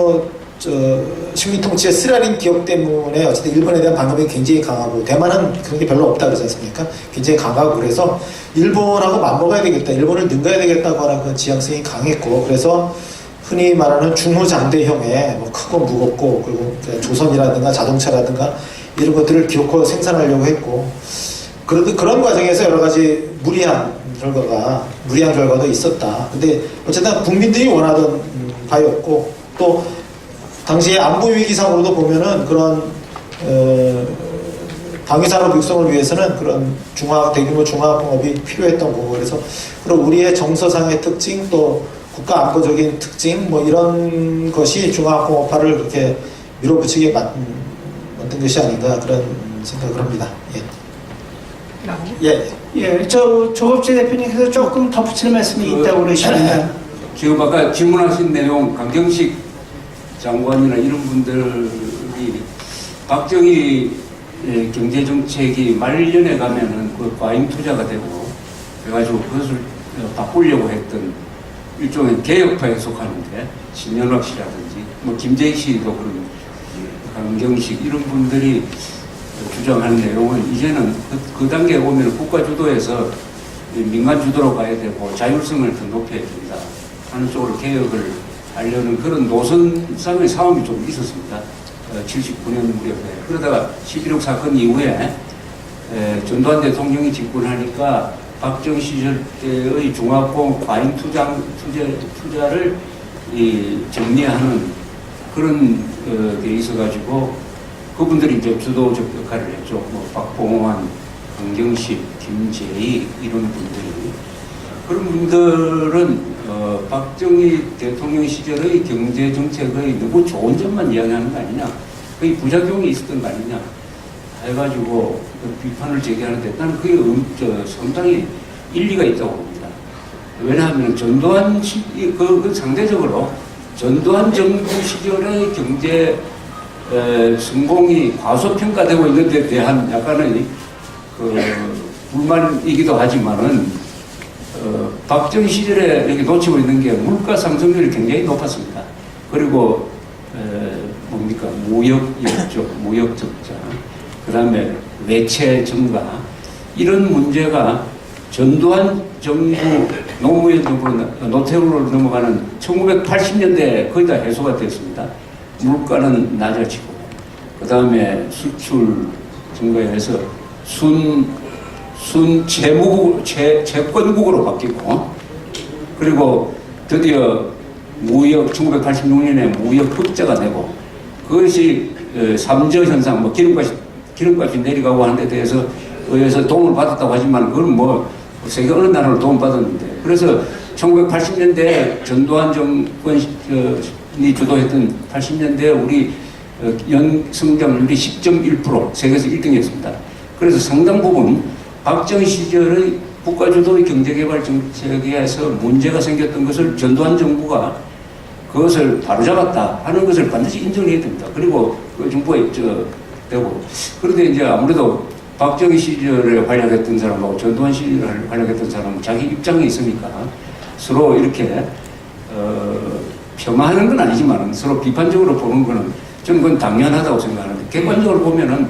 식민 통치의 쓰라린 기억 때문에 어쨌든 일본에 대한 반감이 굉장히 강하고 대만은 그런 게 별로 없다 그러지 않습니까? 굉장히 강하고 그래서 일본하고 맞먹어야 되겠다, 일본을 능가해야 되겠다고 하는 그 지향성이 강했고 그래서 흔히 말하는 중후장대형의 크고 무겁고 그리고 조선이라든가 자동차라든가 이런 것들을 기어코 생산하려고 했고 그런 과정에서 여러 가지 무리한 결과도 있었다. 근데 어쨌든 국민들이 원하던 바였고 또 당시에 안보 위기상으로도 보면은 그런 방위산업 육성을 위해서는 그런 대규모 중화학공업이 필요했던 거고 그래서 그리고 우리의 정서상의 특징 또 국가 안보적인 특징 이런 것이 중화학공업화를 그렇게 밀어붙이게 만든 것이 아닌가 그런 생각을 합니다. 조갑재 대표님께서 조금 덧붙일 말씀이 있다고 그러시는데 지금 아까 질문하신 내용 강경식 장관이나 이런 분들이 박정희 경제정책이 말년에 가면은 과잉 투자가 되고 그래가지고 그것을 바꾸려고 했던 일종의 개혁파에 속하는데 신현락 씨라든지 김재익 씨도 그런 강경식 이런 분들이 주장하는 내용은 이제는 그 단계에 오면 국가 주도에서 민간 주도로 가야 되고 자율성을 더 높여야 된다 하는 쪽으로 개혁을 하려는 그런 노선상의 싸움이 좀 있었습니다. 79년 무렵에. 그러다가 11.6 사건 이후에 전두환 대통령이 집권하니까 박정희 시절 때의 중화공 과잉 투자를 정리하는 그런 게 있어가지고 그분들이 이제 주도적 역할을 했죠. 뭐 박봉환, 강경식, 김재희 이런 분들이. 그런 분들은 박정희 대통령 시절의 경제 정책의 너무 좋은 점만 이야기하는 거 아니냐, 거의 부작용이 있었던 거 아니냐 해가지고 비판을 제기하는데 나는 그게 상당히 일리가 있다고 봅니다. 왜냐하면 전두환 상대적으로 전두환 정부 시절의 경제 성공이 과소평가되고 있는 데 대한 약간의 불만이기도 하지만은 박정희 시절에 이렇게 놓치고 있는 게 물가 상승률이 굉장히 높았습니다. 그리고 뭡니까 무역적 적자, 그 다음에 외채 증가, 이런 문제가 전두환 정부 노무현 정부로 노태우로 넘어가는 1980년대에 거의 다 해소가 됐습니다. 물가는 낮아지고, 그 다음에 수출 증가해서 채권국으로 바뀌고, 그리고 드디어 1986년에 무역 흑자가 되고, 그것이 삼저 현상, 뭐 기름값이 내려가고 하는 데 대해서 의해서 도움을 받았다고 하지만 그건 뭐 세계 어느 나라로 도움 받았는데, 그래서 1980년대 전두환 정권이 주도했던 80년대 우리 연 성장률이 10.1% 세계에서 1등이었습니다. 그래서 상당 부분 박정희 시절의 국가주도의 경제개발 정책에서 문제가 생겼던 것을 전두환 정부가 그것을 바로잡았다 하는 것을 반드시 인정해야 됩니다. 그리고 그 정부가 되고, 그런데 이제 아무래도 박정희 시절에 활약했던 사람하고 전두환 시절에 활약했던 사람은 자기 입장이 있으니까 서로 이렇게 폄하하는 건 아니지만 서로 비판적으로 보는 거는 저는 그건 당연하다고 생각하는데, 객관적으로 보면은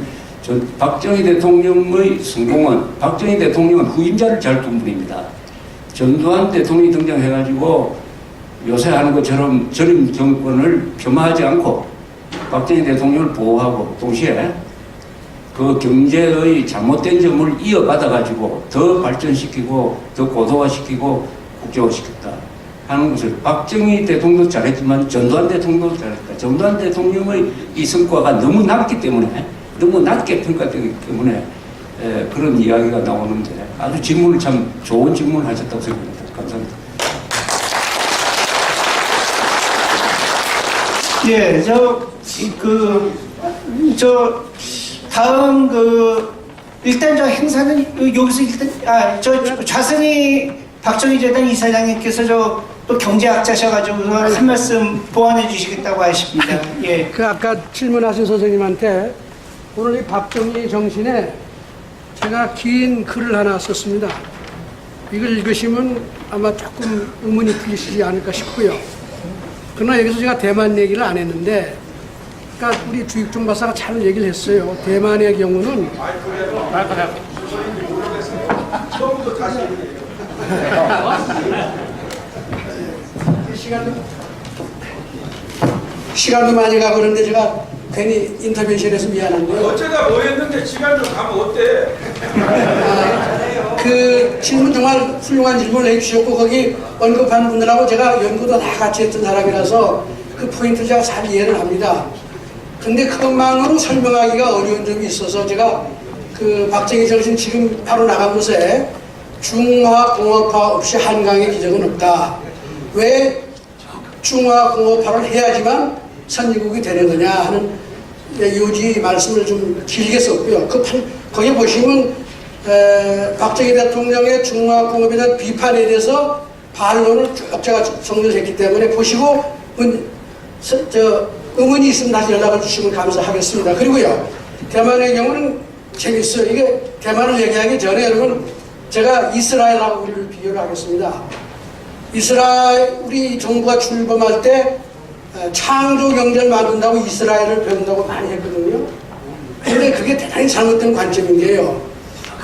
박정희 대통령의 성공은, 박정희 대통령은 후임자를 잘 둔 분입니다. 전두환 대통령이 등장해가지고 요새 하는 것처럼 전임 정권을 폄하하지 않고 박정희 대통령을 보호하고, 동시에 그 경제의 잘못된 점을 이어받아가지고 더 발전시키고 더 고도화시키고 국제화시켰다 하는 것을 박정희 대통령도 잘했지만 전두환 대통령도 잘했다. 전두환 대통령의 이 성과가 너무 낮기 때문에, 너무 낮게 평가되기 때문에 그런 이야기가 나오는데, 아주 질문을 참 좋은 질문을 하셨다고 생각합니다. 감사합니다. 예, 다음 일단 저 행사는 여기서 일단 좌선희 박정희 재단 이사장님께서 또 경제학자셔가지고 한 말씀 보완해 주시겠다고 하십니다. 예. 그 아까 질문하신 선생님한테 오늘 이 박정희 정신에 제가 긴 글을 하나 썼습니다. 이걸 읽으시면 아마 조금 의문이 풀리시지 않을까 싶고요. 그러나 여기서 제가 대만 얘기를 안 했는데, 그러니까 우리 주익종 박사가 잘 얘기를 했어요. 대만의 경우는 시간도 많이 가고 그런데 제가 괜히 인터뷰실에서 미안한데요. 어쩌다 뭐 했는데 시간 좀 가면 어때? 그 질문 정말 훌륭한 질문을 해주셨고, 거기 언급한 분들하고 제가 연구도 다 같이 했던 사람이라서 그 포인트를 제가 잘 이해를 합니다. 근데 그것만으로 설명하기가 어려운 점이 있어서 제가 그 박정희 정신 지금 바로 나간 곳에 중화공업화 없이 한강의 기적은 없다. 왜 중화공업화를 해야지만 선진국이 되는 거냐 하는 요지 말씀을 좀 길게 썼고요. 거기 보시면 박정희 대통령의 중화공업에 대한 비판에 대해서 반론을 쭉 제가 정리했기 때문에 보시고 의문이 있으면 다시 연락을 주시면 감사하겠습니다. 그리고요, 대만의 경우는 재밌어요. 이게 대만을 얘기하기 전에 여러분, 제가 이스라엘하고 우리를 비교를 하겠습니다. 이스라엘, 우리 정부가 출범할 때 창조 경제를 만든다고 이스라엘을 배운다고 많이 했거든요. 그런데 그게 대단히 잘못된 관점인 게요.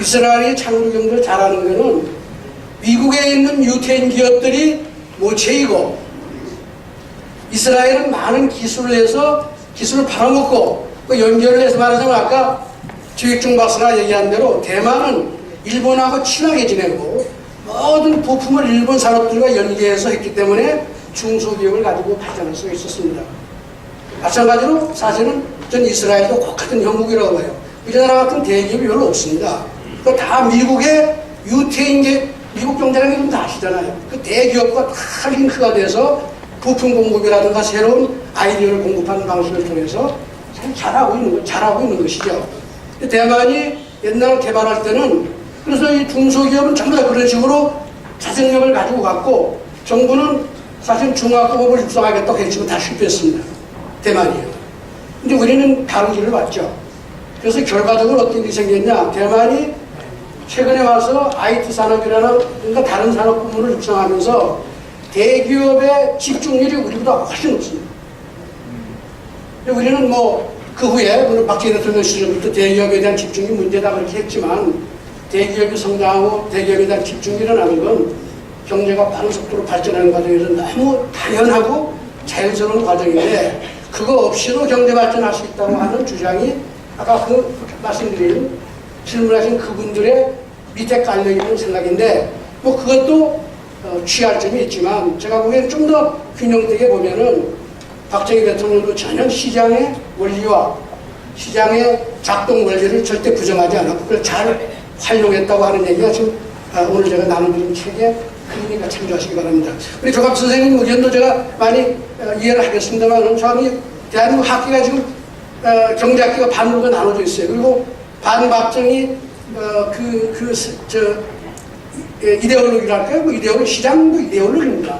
이스라엘이 창조 경제를 잘하는 거는 미국에 있는 유태인 기업들이 모체이고, 이스라엘은 많은 기술을 해서 기술을 팔아먹고, 그 연결을 해서 말하자면 아까 주익종 박사가 얘기한 대로 대만은 일본하고 친하게 지내고 모든 부품을 일본 산업들과 연계해서 했기 때문에 중소기업을 가지고 발전할 수가 있었습니다. 마찬가지로 사실은 전 이스라엘도 똑같은 형국이라고 봐요. 우리나라 같은 대기업이 별로 없습니다. 그 다 미국의 유태인계, 미국 경제라는 건 다 아시잖아요. 그 대기업과 다 링크가 돼서 부품 공급이라든가 새로운 아이디어를 공급하는 방식을 통해서 잘하고 있는 것이죠. 대만이 옛날 개발할 때는 그래서 이 중소기업은 전부 다 그런 식으로 자생력을 가지고 갔고 정부는 사실 중화공업을 육성하겠다고 했지만 다 실패했습니다. 대만이요. 근데 우리는 다른 길을 봤죠. 그래서 결과적으로 어떤 일이 생겼냐. 대만이 최근에 와서 IT 산업이라는 그러니까 다른 산업 부문을 육성하면서 대기업의 집중률이 우리보다 훨씬 높습니다. 근데 우리는 뭐 그 후에 물론 박정희 대통령 시절부터 대기업에 대한 집중이 문제다 그렇게 했지만 대기업이 성장하고 대기업에 대한 집중이 일어나는 건 경제가 빠른 속도로 발전하는 과정에서 너무 당연하고 자연스러운 과정인데 그거 없이도 경제 발전할 수 있다고 하는 주장이 아까 그 말씀드린 질문하신 그분들의 밑에 깔려있는 생각인데 뭐 그것도 취할 점이 있지만 제가 보기에는 좀 더 균형되게 보면은 박정희 대통령도 전혀 시장의 원리와 시장의 작동 원리를 절대 부정하지 않았고 그걸 잘 활용했다고 하는 얘기가 지금 오늘 제가 나눠드린 책에 그러니까 참조하시기 바랍니다. 우리 조갑 선생님 의견도 제가 많이 이해를 하겠습니다만 저는 대한민국 학기가 지금 경제학기가 반으로 나눠져 있어요. 그리고 반박정희 이데올로기랄까요? 그 이데올로기, 시장도 이데올로기입니다.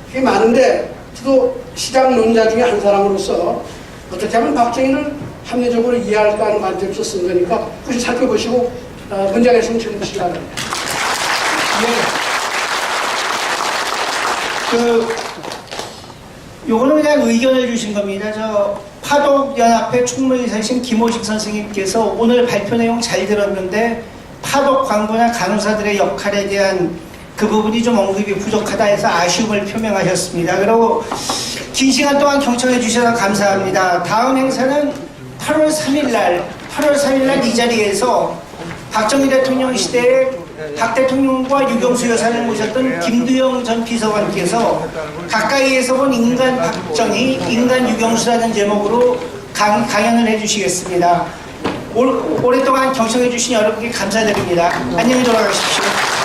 그게 많은데 저도 시장론자 중에 한 사람으로서 어떻게 하면 박정희를 합리적으로 이해할까 하는 관점에서 쓴 거니까 혹시 살펴보시고 문제가 있으면 질문 주시기 바랍니다. 요거는 그냥 의견을 주신 겁니다. 저 파독연합회 총무이사신 김호식 선생님께서 오늘 발표 내용 잘 들었는데 파독 광부나 간호사들의 역할에 대한 그 부분이 좀 언급이 부족하다 해서 아쉬움을 표명하셨습니다. 그리고 긴 시간 동안 경청해 주셔서 감사합니다. 다음 행사는 8월 3일 날 이 자리에서 박정희 대통령 시대에 박 대통령과 유경수 여사를 모셨던 김두영 전 비서관께서 가까이에서 본 인간 박정희, 인간 유경수라는 제목으로 강연을 해주시겠습니다. 오랫동안 경청해 주신 여러분께 감사드립니다. 안녕히 돌아가십시오.